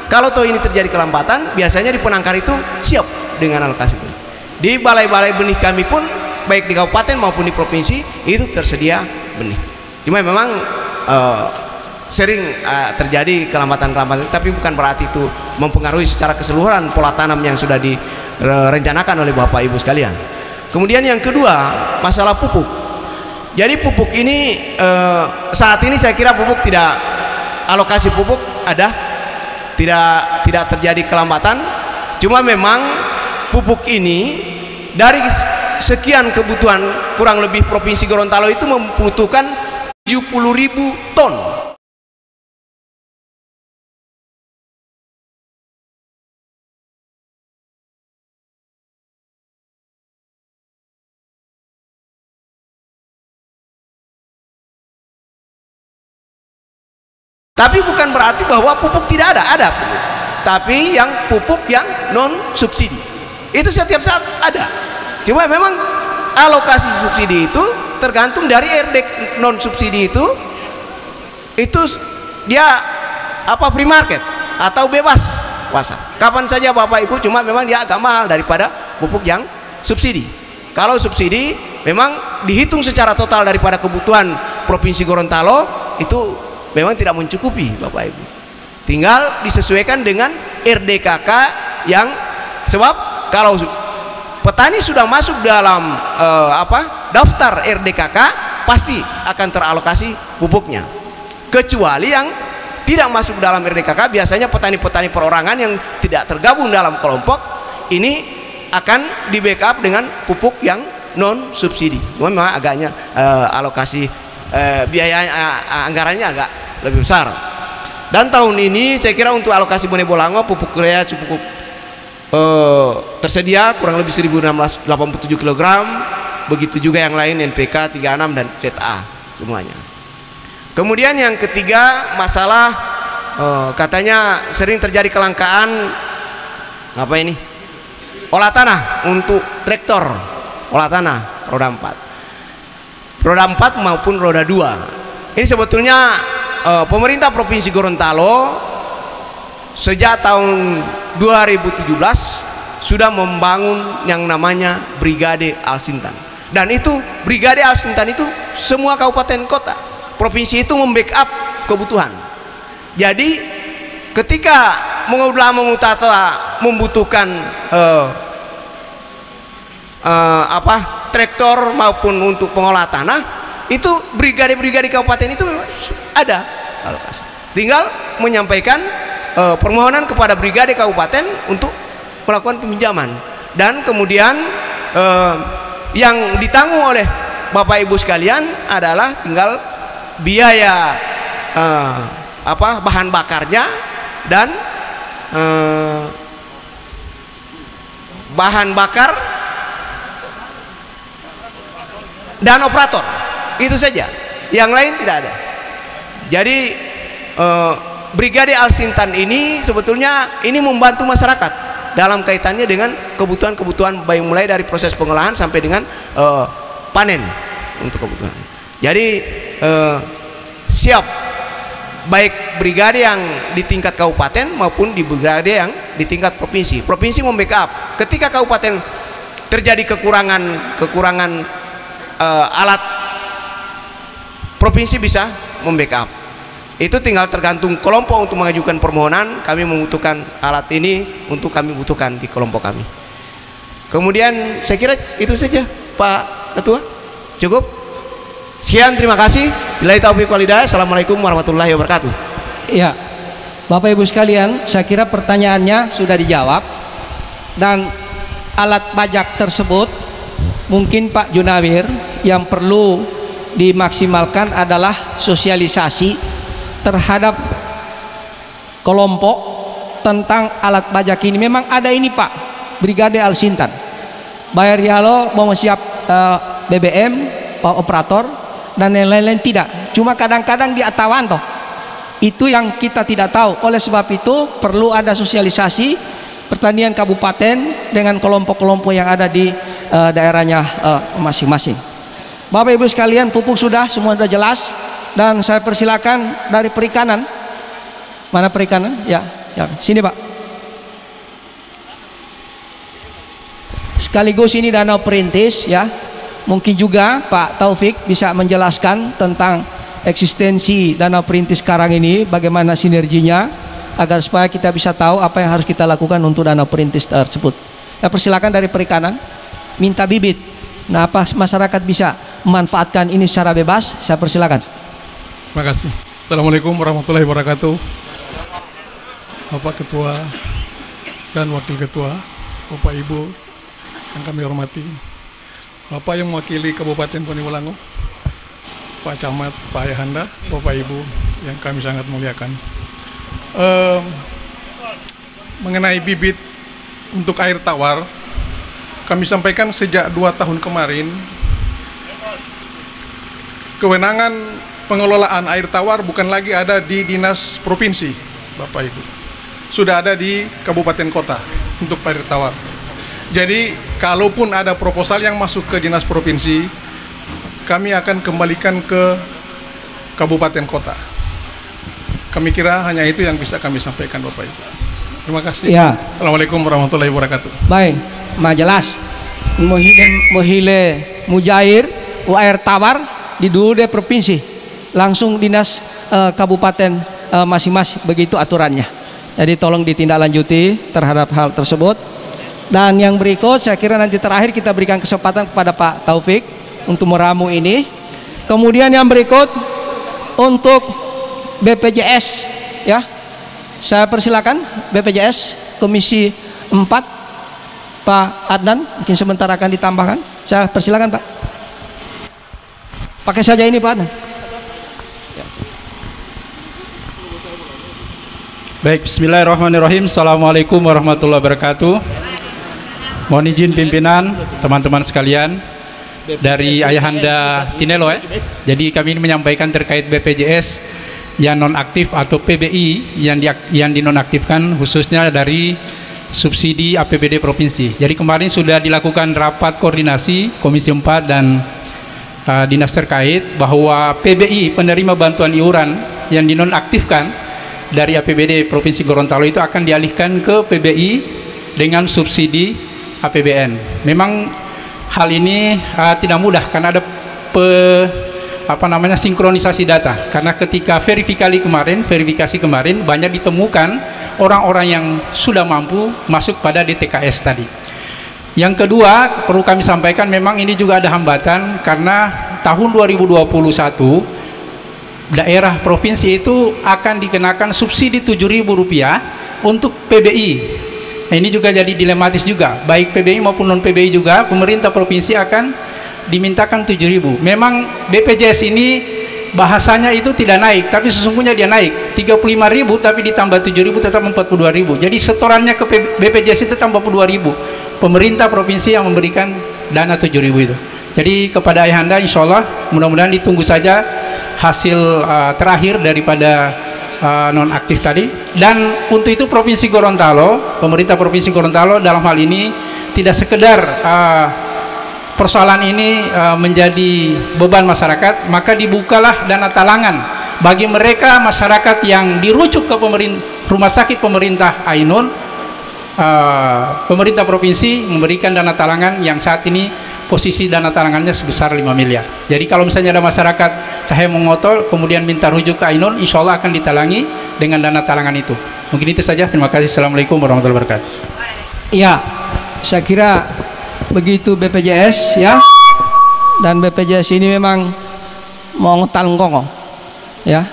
Kalau toh ini terjadi kelambatan, biasanya di penangkar itu siap dengan alokasi benih. Di balai-balai benih kami pun baik di kabupaten maupun di provinsi itu tersedia benih. Cuma memang sering terjadi kelambatan-kelambatan, tapi bukan berarti itu mempengaruhi secara keseluruhan pola tanam yang sudah direncanakan oleh Bapak Ibu sekalian. Kemudian yang kedua, masalah pupuk. Jadi pupuk ini saat ini saya kira pupuk tidak, alokasi pupuk ada, tidak terjadi kelambatan. Cuma memang pupuk ini dari sekian kebutuhan, kurang lebih Provinsi Gorontalo itu membutuhkan 70.000 ton. Tapi bukan berarti bahwa pupuk tidak ada pupuk. Tapi yang pupuk yang non subsidi itu setiap saat ada. Cuma memang alokasi subsidi itu tergantung dari RD non subsidi itu dia free market atau bebas pasar. Kapan saja Bapak Ibu, cuma memang dia agak mahal daripada pupuk yang subsidi. Kalau subsidi memang dihitung secara total daripada kebutuhan Provinsi Gorontalo itu memang tidak mencukupi Bapak Ibu. Tinggal disesuaikan dengan RDKK yang, sebab kalau petani sudah masuk dalam daftar RDKK pasti akan teralokasi pupuknya. Kecuali yang tidak masuk dalam RDKK, biasanya petani-petani perorangan yang tidak tergabung dalam kelompok ini akan di backup dengan pupuk yang non subsidi. Memang agaknya alokasi biaya anggarannya agak lebih besar. Dan tahun ini saya kira untuk alokasi Bone Bolango pupuk urea cukup tersedia kurang lebih 1.687 kg. Begitu juga yang lain NPK 36 dan ZA semuanya. Kemudian yang ketiga, masalah katanya sering terjadi kelangkaan olah tanah untuk traktor olah tanah roda 4 maupun roda 2. Ini sebetulnya pemerintah Provinsi Gorontalo sejak tahun 2017 sudah membangun yang namanya Brigade Alsintan, dan itu Brigade Alsintan itu semua kabupaten kota provinsi itu membackup kebutuhan. Jadi ketika mengutata membutuhkan traktor maupun untuk pengolah tanah, itu brigade-brigade kabupaten itu ada alokasi. Tinggal menyampaikan permohonan kepada brigade kabupaten untuk melakukan peminjaman, dan kemudian yang ditanggung oleh Bapak Ibu sekalian adalah tinggal biaya bahan bakarnya dan bahan bakar dan operator, itu saja, yang lain tidak ada. Jadi Brigade Alsintan ini sebetulnya ini membantu masyarakat dalam kaitannya dengan kebutuhan-kebutuhan, baik mulai dari proses pengolahan sampai dengan panen untuk kebutuhan. Jadi siap baik brigade yang di tingkat kabupaten maupun di brigade yang di tingkat provinsi. Provinsi membackup ketika kabupaten terjadi kekurangan alat, provinsi bisa membackup. Itu tinggal tergantung kelompok untuk mengajukan permohonan, kami membutuhkan alat ini untuk kami butuhkan di kelompok kami. Kemudian saya kira itu saja Pak Ketua, cukup. Sekian, terima kasih. Billahi taufiq wal hidayah. Assalamualaikum warahmatullahi wabarakatuh. Ya, Bapak Ibu sekalian, saya kira pertanyaannya sudah dijawab. Dan alat pajak tersebut mungkin Pak Junawir yang perlu dimaksimalkan adalah sosialisasi terhadap kelompok tentang alat pajak ini. Memang ada ini Pak, Brigade Alsintan. bayar Rialo mau siap BBM, Pak Operator dan lain-lain tidak. Cuma kadang-kadang di atawan toh. Itu yang kita tidak tahu. Oleh sebab itu perlu ada sosialisasi pertanian kabupaten dengan kelompok-kelompok yang ada di daerahnya masing-masing. Bapak Ibu sekalian, pupuk sudah, semua sudah jelas, dan saya persilakan dari perikanan. Mana perikanan? Ya, sini Pak. Sekaligus ini danau perintis ya. Mungkin juga Pak Taufik bisa menjelaskan tentang eksistensi danau perintis sekarang ini, bagaimana sinerginya, agar supaya kita bisa tahu apa yang harus kita lakukan untuk danau perintis tersebut. Saya persilakan dari perikanan, minta bibit. Nah, apa masyarakat bisa memanfaatkan ini secara bebas? Saya persilakan. Terima kasih. Assalamualaikum warahmatullahi wabarakatuh. Bapak Ketua dan Wakil Ketua, Bapak Ibu yang kami hormati, Bapak yang mewakili Kabupaten Bonewolango, Pak Camat, Pak Ayahanda, Bapak Ibu yang kami sangat muliakan. Mengenai bibit untuk air tawar, kami sampaikan sejak 2 tahun kemarin, kewenangan pengelolaan air tawar bukan lagi ada di dinas provinsi, Bapak Ibu. Sudah ada di kabupaten kota untuk air tawar. Jadi, kalaupun ada proposal yang masuk ke dinas provinsi, kami akan kembalikan ke kabupaten kota. Kami kira hanya itu yang bisa kami sampaikan, Bapak Ibu. Terima kasih. Ya. Assalamualaikum warahmatullahi wabarakatuh. Baik, majelas. Mohile mujair air tawar di dulu de provinsi, langsung dinas kabupaten masing-masing, begitu aturannya. Jadi tolong ditindaklanjuti terhadap hal tersebut. Dan yang berikut saya kira nanti terakhir kita berikan kesempatan kepada Pak Taufik untuk meramu ini. Kemudian yang berikut untuk BPJS ya. Saya persilakan BPJS Komisi 4 Pak Adnan, mungkin sebentar akan ditambahkan. Saya persilakan Pak. Pakai saja ini Pak Adnan. Baik, bismillahirrahmanirrahim. Assalamualaikum warahmatullahi wabarakatuh. Mohon izin pimpinan, teman-teman sekalian, dari Ayahanda Tinelo ya. Jadi kami ini menyampaikan terkait BPJS yang nonaktif atau PBI yang dinonaktifkan, khususnya dari subsidi APBD provinsi. Jadi kemarin sudah dilakukan rapat koordinasi Komisi 4 dan dinas terkait bahwa PBI, penerima bantuan iuran yang dinonaktifkan dari APBD Provinsi Gorontalo itu akan dialihkan ke PBI dengan subsidi APBN. Memang hal ini tidak mudah karena ada sinkronisasi data. Karena ketika verifikasi kemarin banyak ditemukan orang-orang yang sudah mampu masuk pada DTKS tadi. Yang kedua, perlu kami sampaikan memang ini juga ada hambatan karena tahun 2021 daerah provinsi itu akan dikenakan subsidi Rp7.000 untuk PBI. Nah, ini juga jadi dilematis juga, baik PBI maupun non PBI juga pemerintah provinsi akan dimintakan 7.000. Memang BPJS ini bahasanya itu tidak naik, tapi sesungguhnya dia naik 35.000 tapi ditambah 7.000 tetap 42.000. Jadi setorannya ke BPJS itu tambah 42.000. Pemerintah provinsi yang memberikan dana 7.000 itu. Jadi kepada Ayahanda insya Allah mudah-mudahan ditunggu saja hasil terakhir daripada nonaktif tadi. Dan untuk itu Provinsi Gorontalo, pemerintah Provinsi Gorontalo dalam hal ini tidak sekedar persoalan ini menjadi beban masyarakat, maka dibukalah dana talangan bagi mereka masyarakat yang dirujuk ke rumah sakit pemerintah Ainun. Pemerintah provinsi memberikan dana talangan yang saat ini posisi dana talangannya sebesar 5 miliar. Jadi kalau misalnya ada masyarakat tahe mengotol kemudian minta rujuk ke Ainun, insya Allah akan ditalangi dengan dana talangan itu. Mungkin itu saja. Terima kasih. Assalamualaikum warahmatullahi wabarakatuh. Ya, saya kira begitu BPJS ya. Dan BPJS ini memang mau ngetalngkong ya.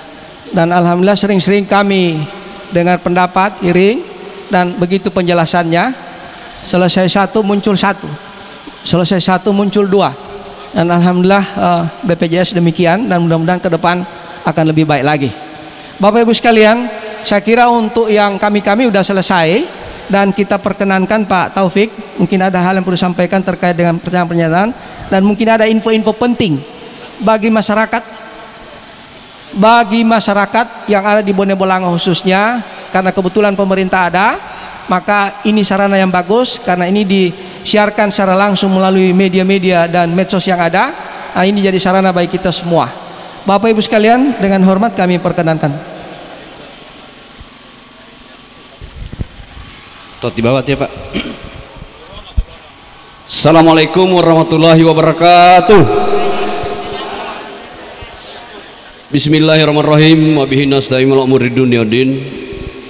Dan alhamdulillah sering-sering kami dengar pendapat iring. Dan begitu penjelasannya, selesai satu muncul satu, selesai satu muncul dua, dan alhamdulillah BPJS demikian, dan mudah-mudahan ke depan akan lebih baik lagi. Bapak Ibu sekalian, saya kira untuk yang kami sudah selesai, dan kita perkenankan Pak Taufik, mungkin ada hal yang perlu disampaikan terkait dengan pernyataan-pernyataan, dan mungkin ada info-info penting bagi masyarakat yang ada di Bone Bolango khususnya, karena kebetulan pemerintah ada, maka ini sarana yang bagus karena ini disiarkan secara langsung melalui media-media dan medsos yang ada. Nah, ini jadi sarana bagi kita semua. Bapak Ibu sekalian, dengan hormat kami perkenankan. Tot di bawah ya Pak. Assalamualaikum warahmatullahi wabarakatuh. Bismillahirrahmanirrahim. Wa bihi nasta'inul umuri dunya din.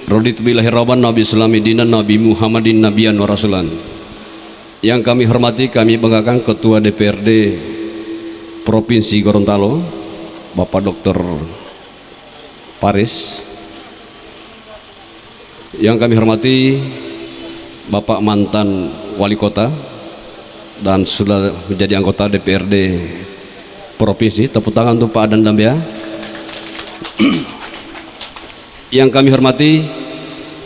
Raditu billahi rabban nabi islami dinan nabi Muhammadin nabiyan wa rasulan. Yang kami hormati, kami banggakan Ketua DPRD Provinsi Gorontalo, Bapak Dr. Paris. Yang kami hormati Bapak mantan wali kota dan sudah menjadi anggota DPRD Provinsi. Tepuk tangan untuk Pak Adan Dambia. Yang kami hormati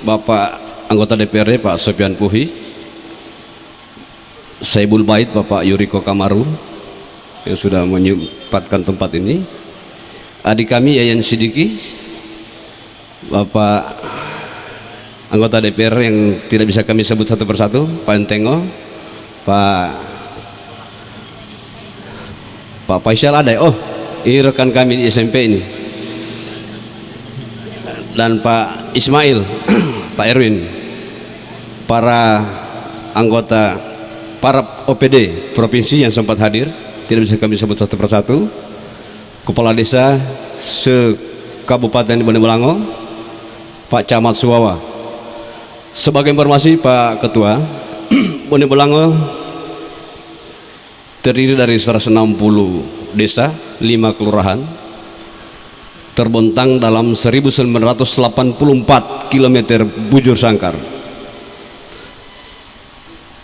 Bapak anggota DPRD Pak Sofyan Puhi, Saibul Bait Bapak Yuriko Kamaru yang sudah menyempatkan tempat ini, adik kami Yayan Sidiki, Bapak anggota DPR yang tidak bisa kami sebut satu persatu, Pak Entengo, Pak Faisal ada ya? Oh, ini rekan kami di SMP ini, dan Pak Ismail, Pak Erwin, para anggota, para OPD provinsi yang sempat hadir, tidak bisa kami sebut satu persatu, kepala desa se-Kabupaten Bone Bolango, Pak Camat Suwawa. Sebagai informasi Pak Ketua, Bone Bolango terdiri dari 160 desa, 5 kelurahan, terbentang dalam 1984 km bujur sangkar.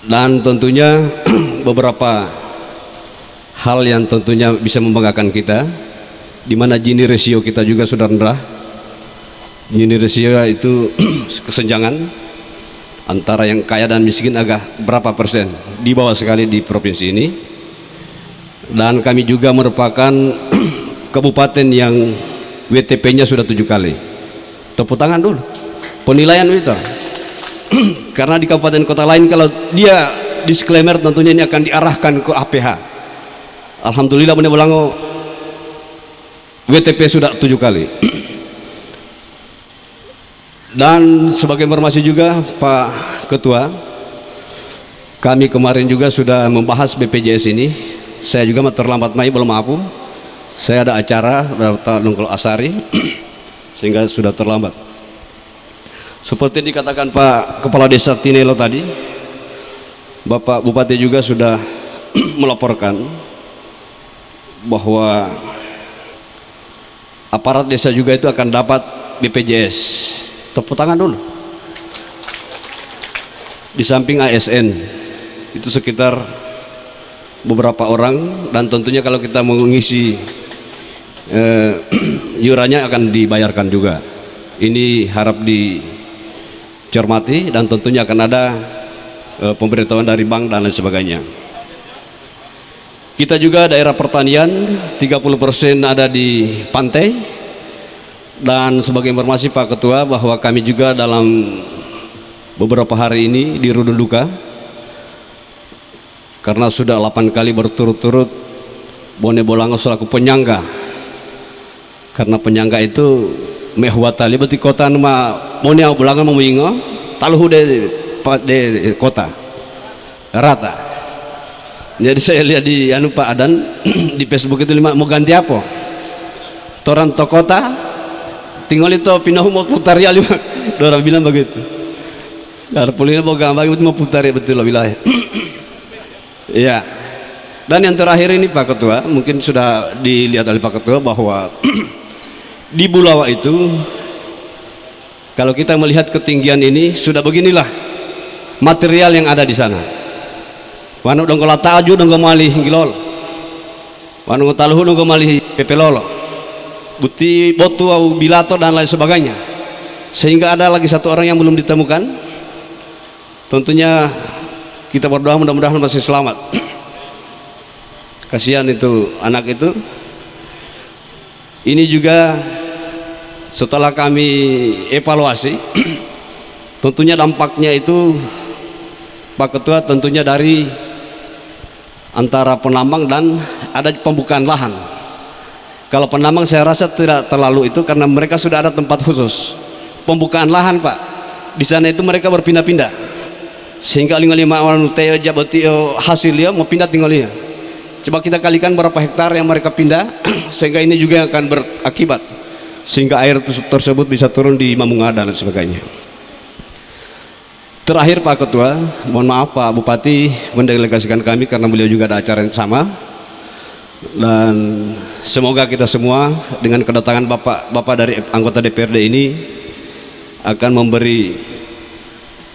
Dan tentunya beberapa hal yang tentunya bisa membanggakan kita, di mana Gini ratio kita juga sudah rendah. Gini ratio itu kesenjangan antara yang kaya dan miskin agak berapa persen, di bawah sekali di provinsi ini. Dan kami juga merupakan kabupaten yang WTP-nya sudah 7 kali. Tepuk tangan dulu penilaian itu. Karena di kabupaten kota lain kalau dia disclaimer tentunya ini akan diarahkan ke APH. Alhamdulillah Bone Bolango WTP sudah 7 kali. Dan sebagai informasi juga Pak Ketua, kami kemarin juga sudah membahas BPJS ini. Saya juga terlambat mai, belum maaf. Saya ada acara Nungkul Asari sehingga sudah terlambat. Seperti dikatakan Pak Kepala Desa Tinelo tadi, Bapak Bupati juga sudah melaporkan bahwa aparat desa juga itu akan dapat BPJS. Tepuk tangan dulu. Di samping ASN itu sekitar beberapa orang, dan tentunya kalau kita mengisi iurannya akan dibayarkan juga. Ini harap dicermati, dan tentunya akan ada pemberitahuan dari bank dan lain sebagainya. Kita juga daerah pertanian 30% ada di pantai. Dan sebagai informasi Pak Ketua bahwa kami juga dalam beberapa hari ini di Rudun Duka, karena sudah 8 kali berturut-turut Bone Bolango selaku penyangga, karena penyangga itu mehwatali berarti kota nama Bone Bolango memingo taluhu de kota rata. Jadi saya lihat di Pak Adan di Facebook itu mau ganti apa? Toronto kota tinggal itu pindah mau putar ya lima. Orang bilang begitu. Karena polisi mau gambar itu mau putar ya, betul lah wilayah. Ya. Dan yang terakhir ini Pak Ketua, mungkin sudah dilihat oleh Pak Ketua bahwa di Bulawa itu kalau kita melihat ketinggian ini sudah beginilah material yang ada di sana. Wanu dong kalau taju dong malih gilol. Wanu taluhu dong malih pepelolo. Buti botu au bilato dan lain sebagainya, sehingga ada lagi satu orang yang belum ditemukan, tentunya kita berdoa mudah-mudahan masih selamat. Kasihan itu anak itu. Ini juga setelah kami evaluasi, tentunya dampaknya itu Pak Ketua tentunya dari antara penambang dan ada pembukaan lahan. Kalau penambang saya rasa tidak terlalu itu karena mereka sudah ada tempat khusus. Pembukaan lahan Pak, di sana itu mereka berpindah-pindah, sehingga lima orang teo jabati hasilnya mau pindah tinggal dia. Coba kita kalikan berapa hektar yang mereka pindah, sehingga ini juga akan berakibat sehingga air tersebut bisa turun di Mamunga dan sebagainya. Terakhir Pak Ketua, mohon maaf Pak Bupati mendelegasikan kami karena beliau juga ada acara yang sama, dan semoga kita semua dengan kedatangan Bapak dari anggota DPRD ini akan memberi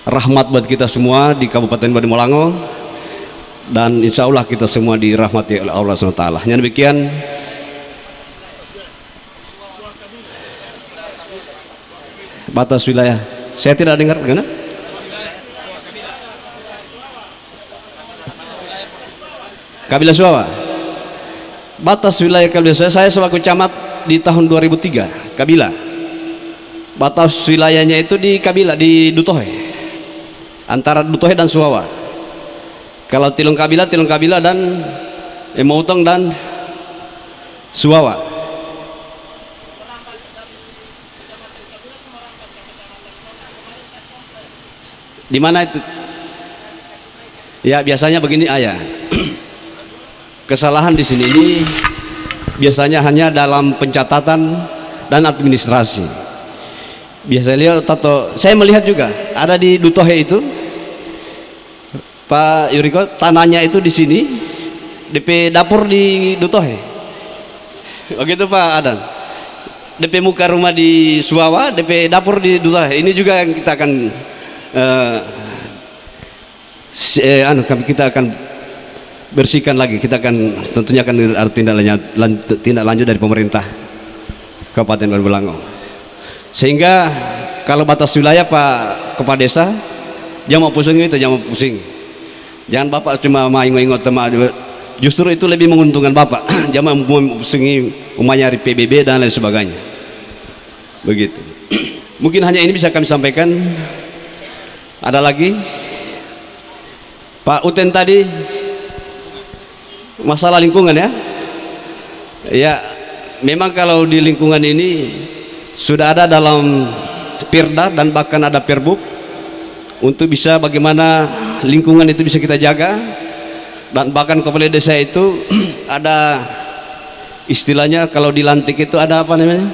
rahmat buat kita semua di Kabupaten Bonemolango, dan insya Allah kita semua dirahmati oleh Allah SWT. Hanya demikian. Batas wilayah saya tidak dengar bagaimana? Kabilah Suawa. Batas wilayah Kabilah Suawa, saya selaku camat di tahun 2003 Kabilah. Batas wilayahnya itu di Kabilah, di Dutohe, antara Dutohe dan Suawa. Kalau Tilung Kabilah dan Mautong dan Suawa. Di mana itu? Ya biasanya begini ayah. Kesalahan di sini ini biasanya hanya dalam pencatatan dan administrasi. Biasanya tato, saya melihat juga ada di Dutohe itu Pak Yuriko, tanahnya itu di sini, DP dapur di Dutohe. Begitu Pak Adan. DP muka rumah di Suawa, DP dapur di Dutohe. Ini juga yang kita akan kita akan bersihkan lagi. Kita akan tentunya akan ada tindak lanjut dari pemerintah Kabupaten Bonemolango. Sehingga kalau batas wilayah Pak Kepala Desa, jangan mau pusing itu, jangan mau pusing. Jangan Bapak cuma main-main tema, justru itu lebih menguntungkan Bapak. Jangan mau pusingi umumnya dari PBB dan lain sebagainya. Begitu. Mungkin hanya ini bisa kami sampaikan. Ada lagi Pak Uten tadi masalah lingkungan ya. Ya, memang kalau di lingkungan ini sudah ada dalam Pirda dan bahkan ada Perbuk untuk bisa bagaimana lingkungan itu bisa kita jaga, dan bahkan kepala desa itu ada istilahnya kalau dilantik itu ada apa namanya,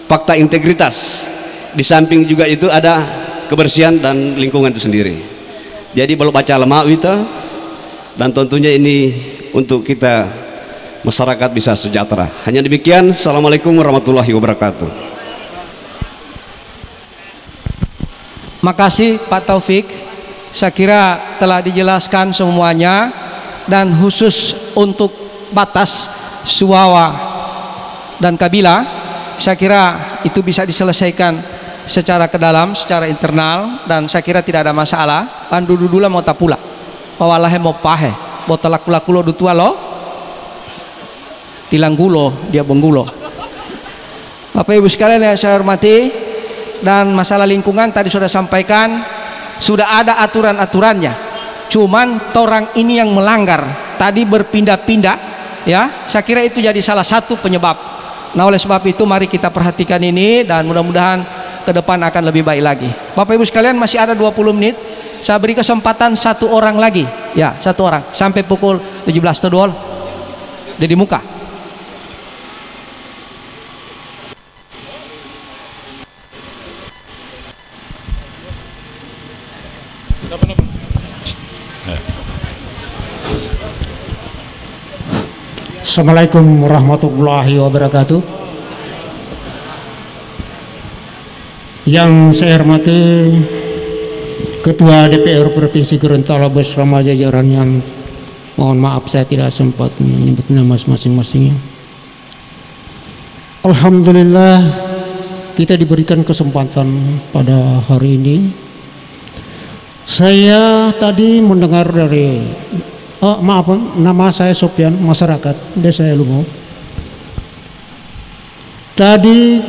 fakta integritas. Di samping juga itu ada kebersihan dan lingkungan itu sendiri. Jadi belum baca lemak itu, dan tentunya ini untuk kita masyarakat bisa sejahtera. Hanya demikian. Assalamualaikum warahmatullahi wabarakatuh. Makasih Pak Taufik. Saya kira telah dijelaskan semuanya, dan khusus untuk batas Suawa dan Kabilah, saya kira itu bisa diselesaikan secara ke dalam, secara internal, dan saya kira tidak ada masalah. Pandu dudula mau tapula, pawalahe mau pahe, botalak kula dutua lo, tilang gulo dia benggulo. Bapak Ibu sekalian yang saya hormati, dan masalah lingkungan tadi sudah sampaikan, sudah ada aturan-aturannya. Cuman orang ini yang melanggar, tadi berpindah-pindah, ya. Saya kira itu jadi salah satu penyebab. Nah oleh sebab itu mari kita perhatikan ini, dan mudah-mudahan ke depan akan lebih baik lagi. Bapak Ibu sekalian, masih ada 20 menit. Saya beri kesempatan satu orang lagi, ya, satu orang sampai pukul 17 tedol di muka. Assalamualaikum warahmatullahi wabarakatuh. Yang saya hormati Ketua DPR Provinsi Gorontalo bersama jajaran yang, mohon maaf saya tidak sempat menyebut nama masing-masingnya. Alhamdulillah kita diberikan kesempatan pada hari ini Saya tadi mendengar dari maaf, nama saya Sopyan, masyarakat Desa Elumo. Tadi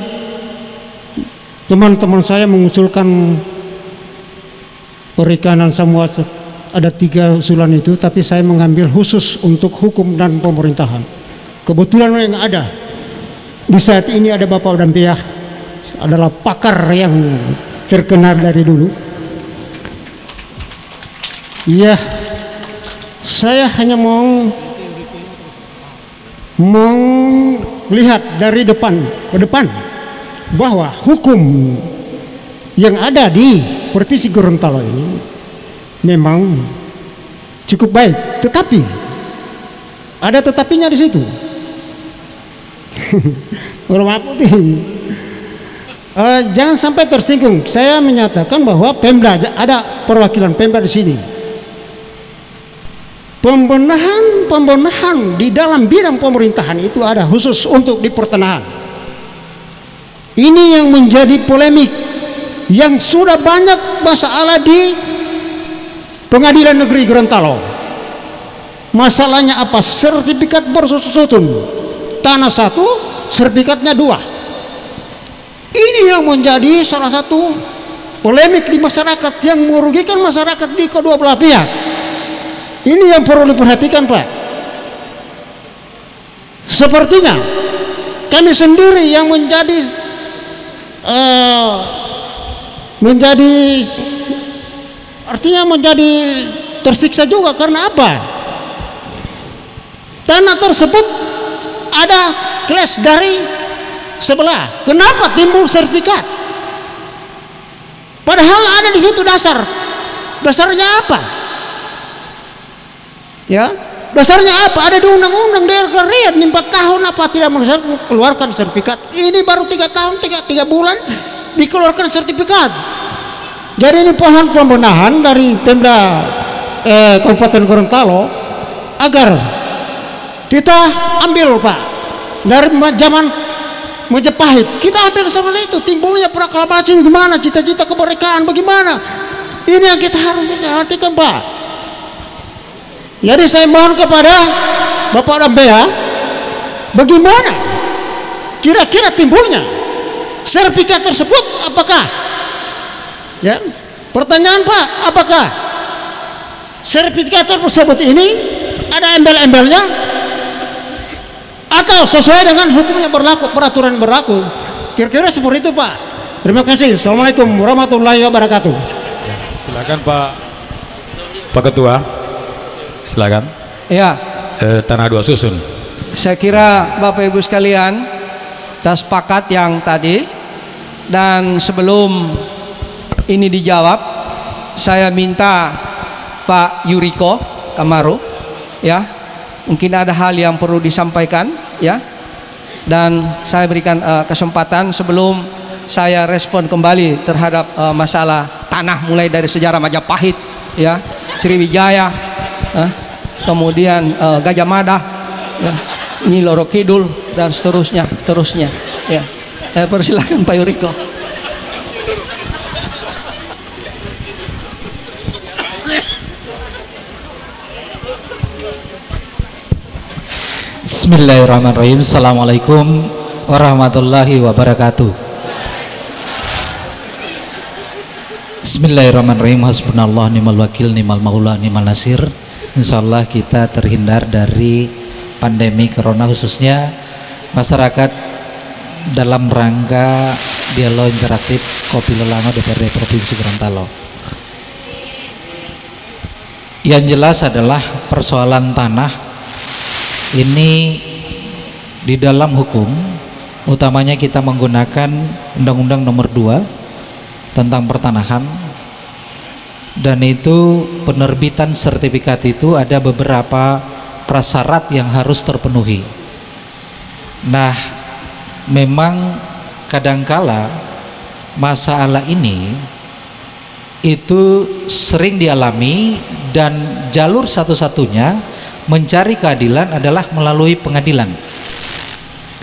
teman-teman saya mengusulkan perikanan semua, ada 3 usulan itu, tapi saya mengambil khusus untuk hukum dan pemerintahan. Kebetulan yang ada di saat ini ada Bapak Dampiah, adalah pakar yang terkenal dari dulu. Iya, saya hanya mau melihat dari depan ke depan bahwa hukum yang ada di Provinsi Gorontalo ini memang cukup baik, tetapi ada tetapinya di situ. Jangan sampai tersinggung. Saya menyatakan bahwa Pemda, ada perwakilan Pemda di sini. Pembenahan di dalam bidang pemerintahan itu ada khusus untuk di pertanahan. Ini yang menjadi polemik, yang sudah banyak masalah di Pengadilan Negeri Gorontalo. Masalahnya apa? Sertifikat bersutun, tanah 1, sertifikatnya 2. Ini yang menjadi salah satu polemik di masyarakat, yang merugikan masyarakat di kedua belah pihak. Ini yang perlu diperhatikan, Pak. Sepertinya kami sendiri yang menjadi artinya menjadi tersiksa juga. Karena apa? Tanah tersebut ada kelas dari sebelah. Kenapa timbul sertifikat? Padahal ada di situ dasar. Dasarnya apa? Ya, dasarnya apa? Ada di undang-undang daerah Riyad 4 tahun apa tidak mengeluarkan sertifikat. Ini baru 3 tahun 3 bulan dikeluarkan sertifikat. Jadi ini pohon pembenahan dari Pemda Kabupaten Gorontalo agar kita ambil, Pak, dari zaman Majapahit kita ambil seperti itu. Timbulnya proklamasi gimana, cita-cita kemerdekaan bagaimana, ini yang kita harus perhatikan, Pak. Jadi saya mohon kepada Bapak Dampiah, bagaimana kira-kira timbulnya sertifikat tersebut? Apakah, ya, pertanyaan Pak, apakah sertifikat tersebut ini ada embel-embelnya atau sesuai dengan hukum yang berlaku, peraturan yang berlaku? Kira-kira seperti itu, Pak. Terima kasih. Assalamualaikum warahmatullahi wabarakatuh. Ya, silakan Pak Ketua. Silakan. Ya. Tanah 2 susun. Saya kira Bapak Ibu sekalian sudah sepakat yang tadi, dan sebelum ini dijawab, saya minta Pak Yuriko Kamaru, ya, mungkin ada hal yang perlu disampaikan, ya, dan saya berikan kesempatan sebelum saya respon kembali terhadap masalah tanah mulai dari sejarah Majapahit, ya, Sriwijaya, kemudian Gajah Mada, ya, Nyi Loro Kidul, dan seterusnya. Ya, persilakan Pak Yuriko. Bismillahirrahmanirrahim. Assalamualaikum warahmatullahi wabarakatuh. Bismillahirrahmanirrahim. Hasbunallah ni'mal wakil, ni'mal maula, ni'mal nasir. Insyaallah kita terhindar dari pandemi corona, khususnya masyarakat dalam rangka dialog interaktif Kopi Lelango DPRD Provinsi Gorontalo. Yang jelas adalah persoalan tanah ini di dalam hukum, utamanya kita menggunakan Undang-Undang Nomor 2 tentang pertanahan, dan itu penerbitan sertifikat itu ada beberapa prasyarat yang harus terpenuhi. Nah, memang kadangkala masalah ini itu sering dialami, dan jalur satu-satunya mencari keadilan adalah melalui pengadilan,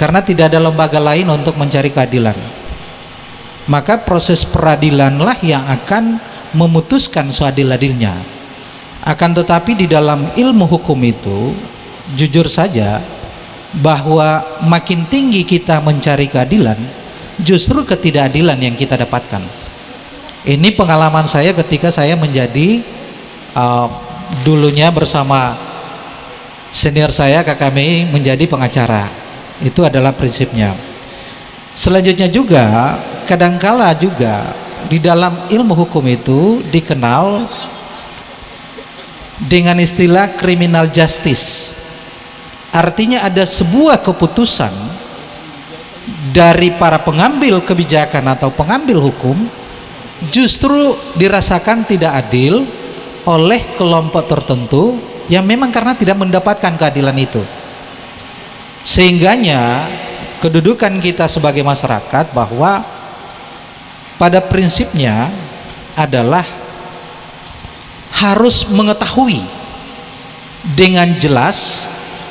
karena tidak ada lembaga lain untuk mencari keadilan. Maka proses peradilanlah yang akan memutuskan seadil-adilnya. Akan tetapi di dalam ilmu hukum itu, jujur saja bahwa makin tinggi kita mencari keadilan, justru ketidakadilan yang kita dapatkan. Ini pengalaman saya ketika saya menjadi dulunya bersama senior saya KKMI menjadi pengacara. Itu adalah prinsipnya. Selanjutnya juga kadangkala juga di dalam ilmu hukum itu dikenal dengan istilah criminal justice. Artinya ada sebuah keputusan dari para pengambil kebijakan atau pengambil hukum justru dirasakan tidak adil oleh kelompok tertentu yang memang karena tidak mendapatkan keadilan itu. Sehingganya kedudukan kita sebagai masyarakat bahwa pada prinsipnya adalah harus mengetahui dengan jelas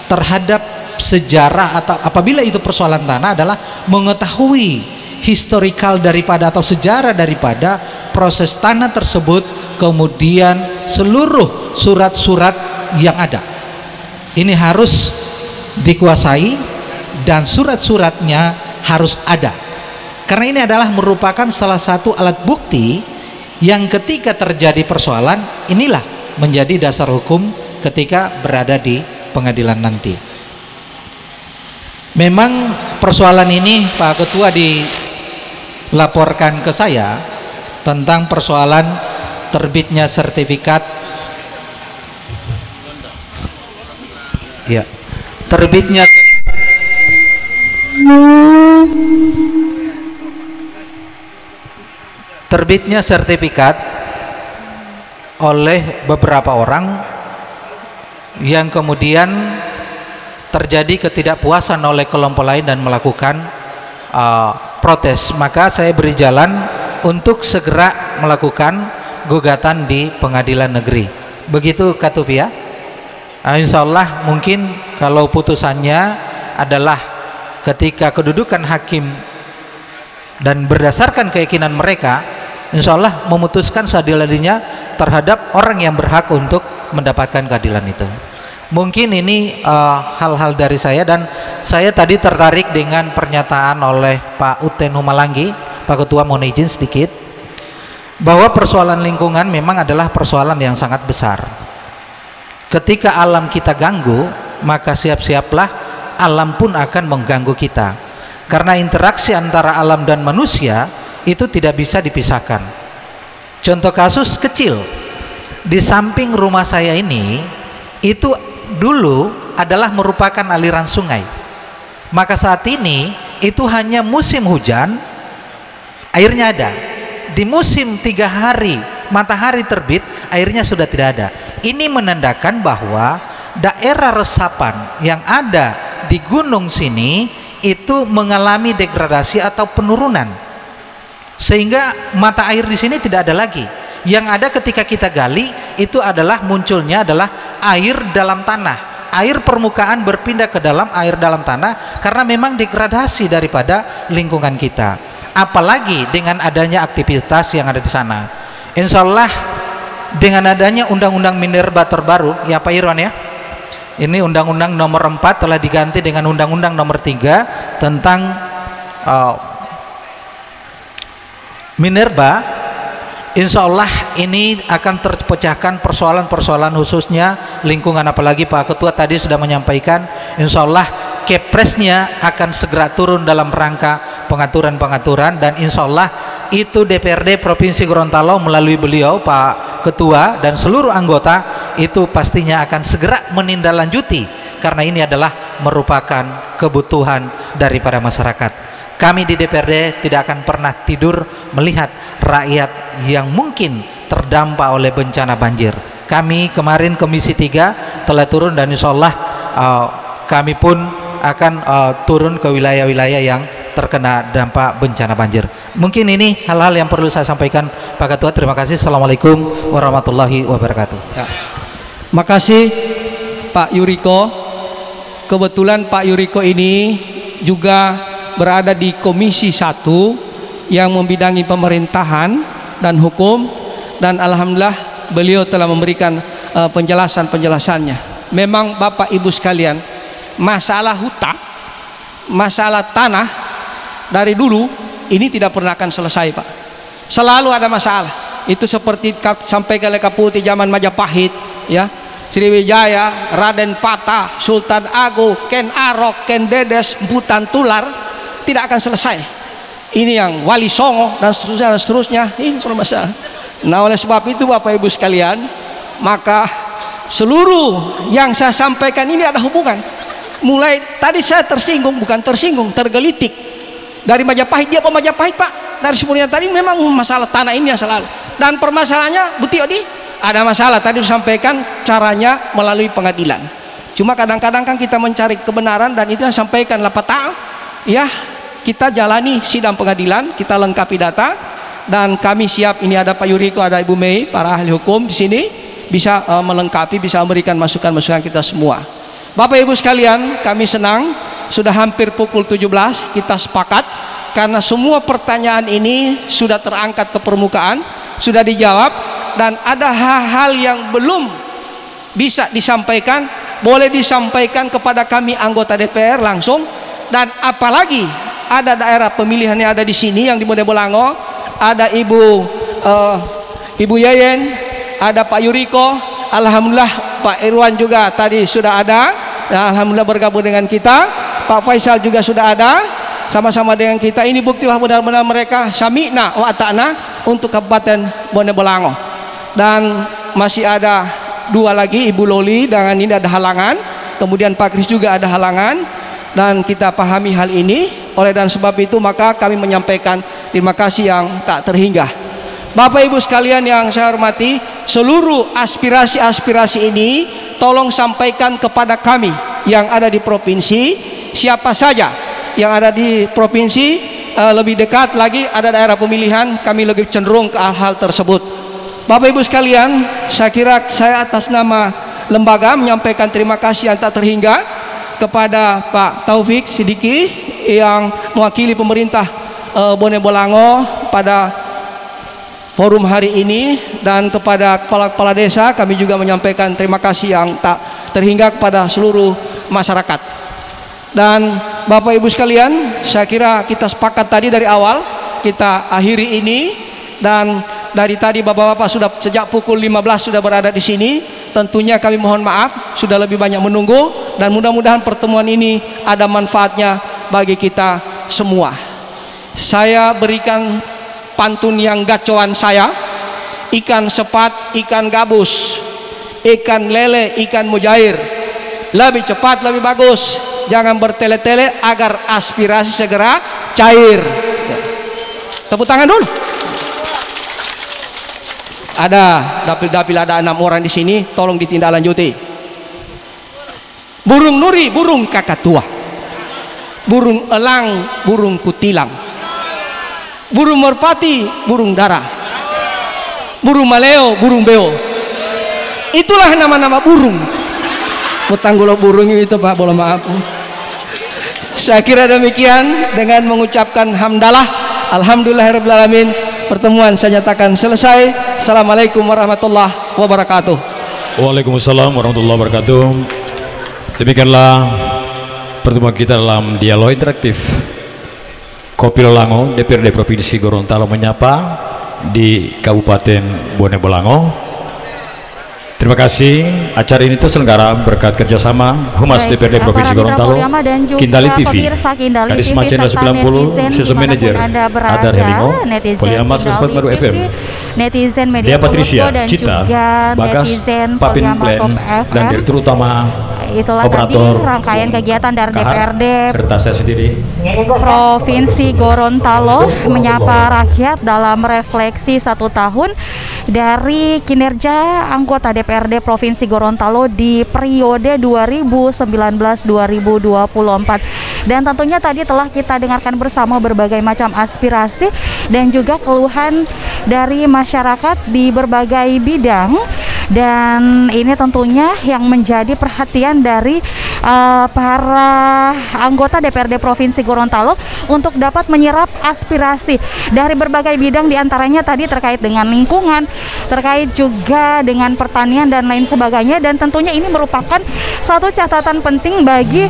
terhadap sejarah, atau apabila itu persoalan tanah adalah mengetahui historikal daripada atau sejarah daripada proses tanah tersebut, kemudian seluruh surat-surat yang ada ini harus dikuasai dan surat-suratnya harus ada, karena ini adalah merupakan salah satu alat bukti yang ketika terjadi persoalan inilah menjadi dasar hukum ketika berada di pengadilan nanti. Memang persoalan ini Pak Ketua dilaporkan ke saya tentang persoalan terbitnya sertifikat, ya, terbitnya sertifikat oleh beberapa orang yang kemudian terjadi ketidakpuasan oleh kelompok lain dan melakukan protes. Maka saya beri jalan untuk segera melakukan gugatan di pengadilan negeri. Begitu Katupi ya. Insya Allah mungkin kalau putusannya adalah ketika kedudukan hakim dan berdasarkan keyakinan mereka, insya Allah memutuskan seadil-adilnya terhadap orang yang berhak untuk mendapatkan keadilan itu. Mungkin ini hal-hal dari saya, dan saya tadi tertarik dengan pernyataan oleh Pak Uten Humalanggi. Pak Ketua mohon izin sedikit, bahwa persoalan lingkungan memang adalah persoalan yang sangat besar. Ketika alam kita ganggu, maka siap-siaplah alam pun akan mengganggu kita, karena interaksi antara alam dan manusia itu tidak bisa dipisahkan. Contoh kasus kecil, di samping rumah saya ini itu dulu adalah merupakan aliran sungai. Maka saat ini itu hanya musim hujan airnya ada. Di musim 3 hari matahari terbit airnya sudah tidak ada. Ini menandakan bahwa daerah resapan yang ada di gunung sini itu mengalami degradasi atau penurunan, sehingga mata air di sini tidak ada lagi. Yang ada ketika kita gali itu adalah munculnya adalah air dalam tanah, air permukaan berpindah ke dalam air dalam tanah, karena memang degradasi daripada lingkungan kita. Apalagi dengan adanya aktivitas yang ada di sana. Insya Allah dengan adanya undang-undang minerba terbaru, ya Pak Irwan ya, ini undang-undang nomor 4 telah diganti dengan undang-undang nomor 3 tentang minerba. Insya Allah ini akan terpecahkan persoalan-persoalan khususnya lingkungan. Apalagi Pak Ketua tadi sudah menyampaikan, insya Allah Kepresnya akan segera turun dalam rangka pengaturan-pengaturan, dan insya Allah itu DPRD Provinsi Gorontalo melalui beliau Pak Ketua dan seluruh anggota itu pastinya akan segera menindaklanjuti, karena ini adalah merupakan kebutuhan daripada masyarakat. Kami di DPRD tidak akan pernah tidur melihat rakyat yang mungkin terdampak oleh bencana banjir. Kami kemarin Komisi 3 telah turun, dan insya Allah kami pun akan turun ke wilayah-wilayah yang terkena dampak bencana banjir. Mungkin ini hal-hal yang perlu saya sampaikan Pak Ketua. Terima kasih. Assalamualaikum warahmatullahi wabarakatuh. Ya. Makasih Pak Yuriko. Kebetulan Pak Yuriko ini juga berada di Komisi 1 yang membidangi pemerintahan dan hukum, dan alhamdulillah beliau telah memberikan penjelasannya. Memang Bapak Ibu sekalian, masalah hutan, masalah tanah dari dulu ini tidak pernah akan selesai, Pak. Selalu ada masalah. Itu seperti sampai ke Lekaputi zaman Majapahit, ya, Sriwijaya, Raden Patah, Sultan Agung, Ken Arok, Ken Dedes, Butan Tular, tidak akan selesai. Ini yang Wali Songo dan seterusnya, ini permasalahan. Nah, oleh sebab itu Bapak Ibu sekalian, maka seluruh yang saya sampaikan ini ada hubungan. Mulai tadi saya tersinggung, bukan tersinggung, tergelitik. Dari Majapahit, dia Majapahit, Pak. Dari sebelumnya tadi memang masalah tanah ini yang selalu. Dan permasalahannya, Buti Odi, ada masalah tadi disampaikan caranya melalui pengadilan. Cuma kadang-kadang kan kita mencari kebenaran dan itu yang sampaikan lapata, ya, kita jalani sidang pengadilan, kita lengkapi data dan kami siap. Ini ada Pak Yuriko, ada Ibu Mei, para ahli hukum di sini bisa melengkapi, bisa memberikan masukan-masukan kita semua. Bapak Ibu sekalian, kami senang sudah hampir pukul 17 kita sepakat karena semua pertanyaan ini sudah terangkat ke permukaan, sudah dijawab, dan ada hal-hal yang belum bisa disampaikan, boleh disampaikan kepada kami anggota DPR langsung. Dan apalagi ada daerah pemilihan yang ada di sini yang di Bonebolango, ada Ibu Yeyen, ada Pak Yuriko, alhamdulillah Pak Irwan juga tadi sudah ada, alhamdulillah bergabung dengan kita. Pak Faisal juga sudah ada, sama-sama dengan kita. Ini buktilah benar-benar mereka sami'na wa ata'na untuk Kabupaten Bonebolango. Dan masih ada dua lagi, Ibu Loli, dengan ini ada halangan, kemudian Pak Kris juga ada halangan, dan kita pahami hal ini. Oleh dan sebab itu maka kami menyampaikan terima kasih yang tak terhingga. Bapak Ibu sekalian yang saya hormati, seluruh aspirasi-aspirasi ini tolong sampaikan kepada kami yang ada di provinsi. Siapa saja yang ada di provinsi, lebih dekat lagi ada daerah pemilihan, kami lebih cenderung ke hal tersebut. Bapak Ibu sekalian, saya kira saya atas nama lembaga menyampaikan terima kasih yang tak terhingga kepada Pak Taufik Sidiki yang mewakili pemerintah Bonebolango pada forum hari ini, dan kepada kepala-kepala desa kami juga menyampaikan terima kasih yang tak terhingga kepada seluruh masyarakat. Dan Bapak Ibu sekalian, saya kira kita sepakat tadi dari awal kita akhiri ini, dan dari tadi Bapak-bapak sudah sejak pukul 15 sudah berada di sini. Tentunya kami mohon maaf sudah lebih banyak menunggu, dan mudah-mudahan pertemuan ini ada manfaatnya bagi kita semua. Saya berikan pantun yang gacoan saya: ikan sepat, ikan gabus, ikan lele, ikan mujair, lebih cepat lebih bagus, jangan bertele-tele agar aspirasi segera cair. Tepuk tangan dulu. Ada dapil-dapil, ada 6 orang di sini, tolong ditindaklanjuti. Burung nuri, burung kakatua, burung elang, burung kutilang, burung merpati, burung dara, burung maleo, burung beo. Itulah nama-nama burung. Petanggulo burung itu, Pak, boleh maaf. Saya kira demikian, dengan mengucapkan hamdalah, alhamdulillahirabbil alamin. Pertemuan saya nyatakan selesai. Assalamualaikum warahmatullahi wabarakatuh. Waalaikumsalam warahmatullahi wabarakatuh. Demikianlah pertemuan kita dalam dialog interaktif Kopi Lolango DPRD Provinsi Gorontalo menyapa di Kabupaten Bonebolango. Terima kasih. Acara ini terselenggara berkat kerjasama Humas DPRD Provinsi Gorontalo, Kindali TV, Kadis Channel 90, Season Manager Adar Helingo, Poliamas 44 FM, netizen media Dia Patricia, dan Cita, juga Bagas, netizen Papin program Plan, FM. dan Direktur Utama Itulah Operator tadi rangkaian kegiatan dari DPRD serta saya sendiri Provinsi Gorontalo menyapa rakyat dalam refleksi 1 tahun dari kinerja anggota DPRD Provinsi Gorontalo di periode 2019-2024. Dan tentunya tadi telah kita dengarkan bersama berbagai macam aspirasi dan juga keluhan dari masyarakat di berbagai bidang. dan ini tentunya yang menjadi perhatian dari para anggota DPRD Provinsi Gorontalo untuk dapat menyerap aspirasi dari berbagai bidang, diantaranya tadi terkait dengan lingkungan, terkait juga dengan pertanian dan lain sebagainya, dan tentunya ini merupakan satu catatan penting bagi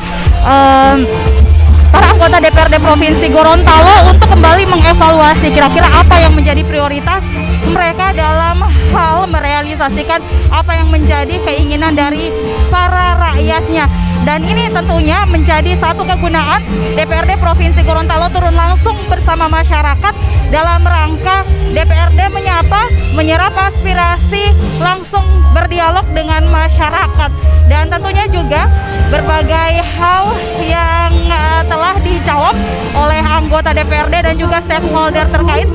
para anggota DPRD Provinsi Gorontalo untuk kembali mengevaluasi kira-kira apa yang menjadi prioritas mereka dalam hal merealisasikan apa yang menjadi keinginan dari para rakyatnya. Dan ini tentunya menjadi satu kegunaan DPRD Provinsi Gorontalo turun langsung bersama masyarakat dalam rangka DPRD menyapa, menyerap aspirasi, langsung berdialog dengan masyarakat. Dan tentunya juga berbagai hal yang telah dijawab oleh anggota DPRD dan juga stakeholder terkait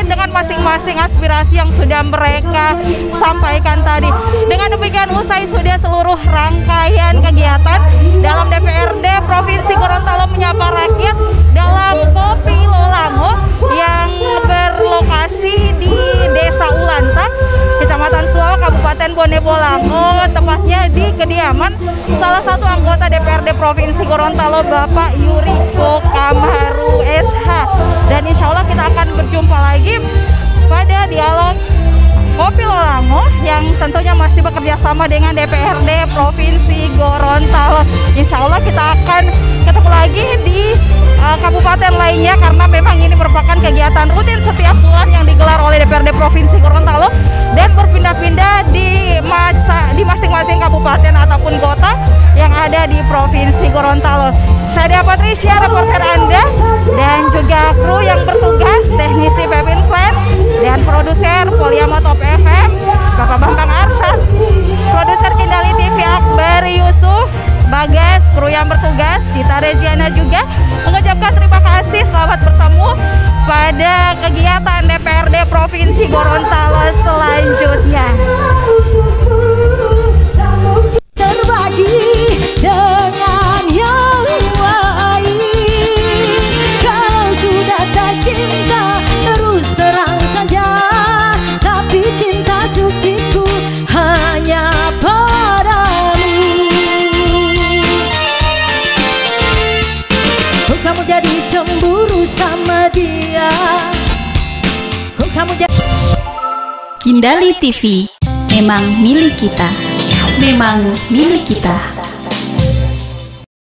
dengan masing-masing aspirasi yang sudah mereka sampaikan tadi. Dengan demikian usai sudah seluruh rangkaian kegiatan dalam DPRD Provinsi Gorontalo menyapa rakyat dalam Kopi Lolango yang berlokasi di Desa Ulanta, Kecamatan Suawa, Kabupaten Bone Bolango, tepatnya di kediaman salah satu anggota DPRD Provinsi Gorontalo, Bapak Yuriko Kamaru SH. Dan insya Allah kita akan berjumpa lagi pada dialog Kopi Lolango yang tentunya masih bekerja sama dengan DPRD Provinsi Gorontalo. Insya Allah kita akan ketemu lagi di kabupaten lainnya, karena memang ini merupakan kegiatan rutin setiap bulan yang digelar oleh DPRD Provinsi Gorontalo dan berpindah-pindah di masing-masing kabupaten ataupun kota yang ada di Provinsi Gorontalo. Saya Dia Patricia, reporter Anda, dan juga kru yang bertugas, teknisi Pepin Plan dan produser Poliama Top FM, Bapak Bambang Arsyad, produser Kindali TV Akbar Yusuf, Bagas, kru yang bertugas, Cita Regiana juga mengucapkan terima kasih. Selamat bertemu pada kegiatan DPRD Provinsi Gorontalo selanjutnya. Terbagi dengan yang lain, kalau sudah tak cinta terus terang saja, tapi cinta suciku hanya padamu. Kok kamu jadi cemburu sama dia? Kok kamu jadi... Kindali TV, memang milik kita, memang milik kita.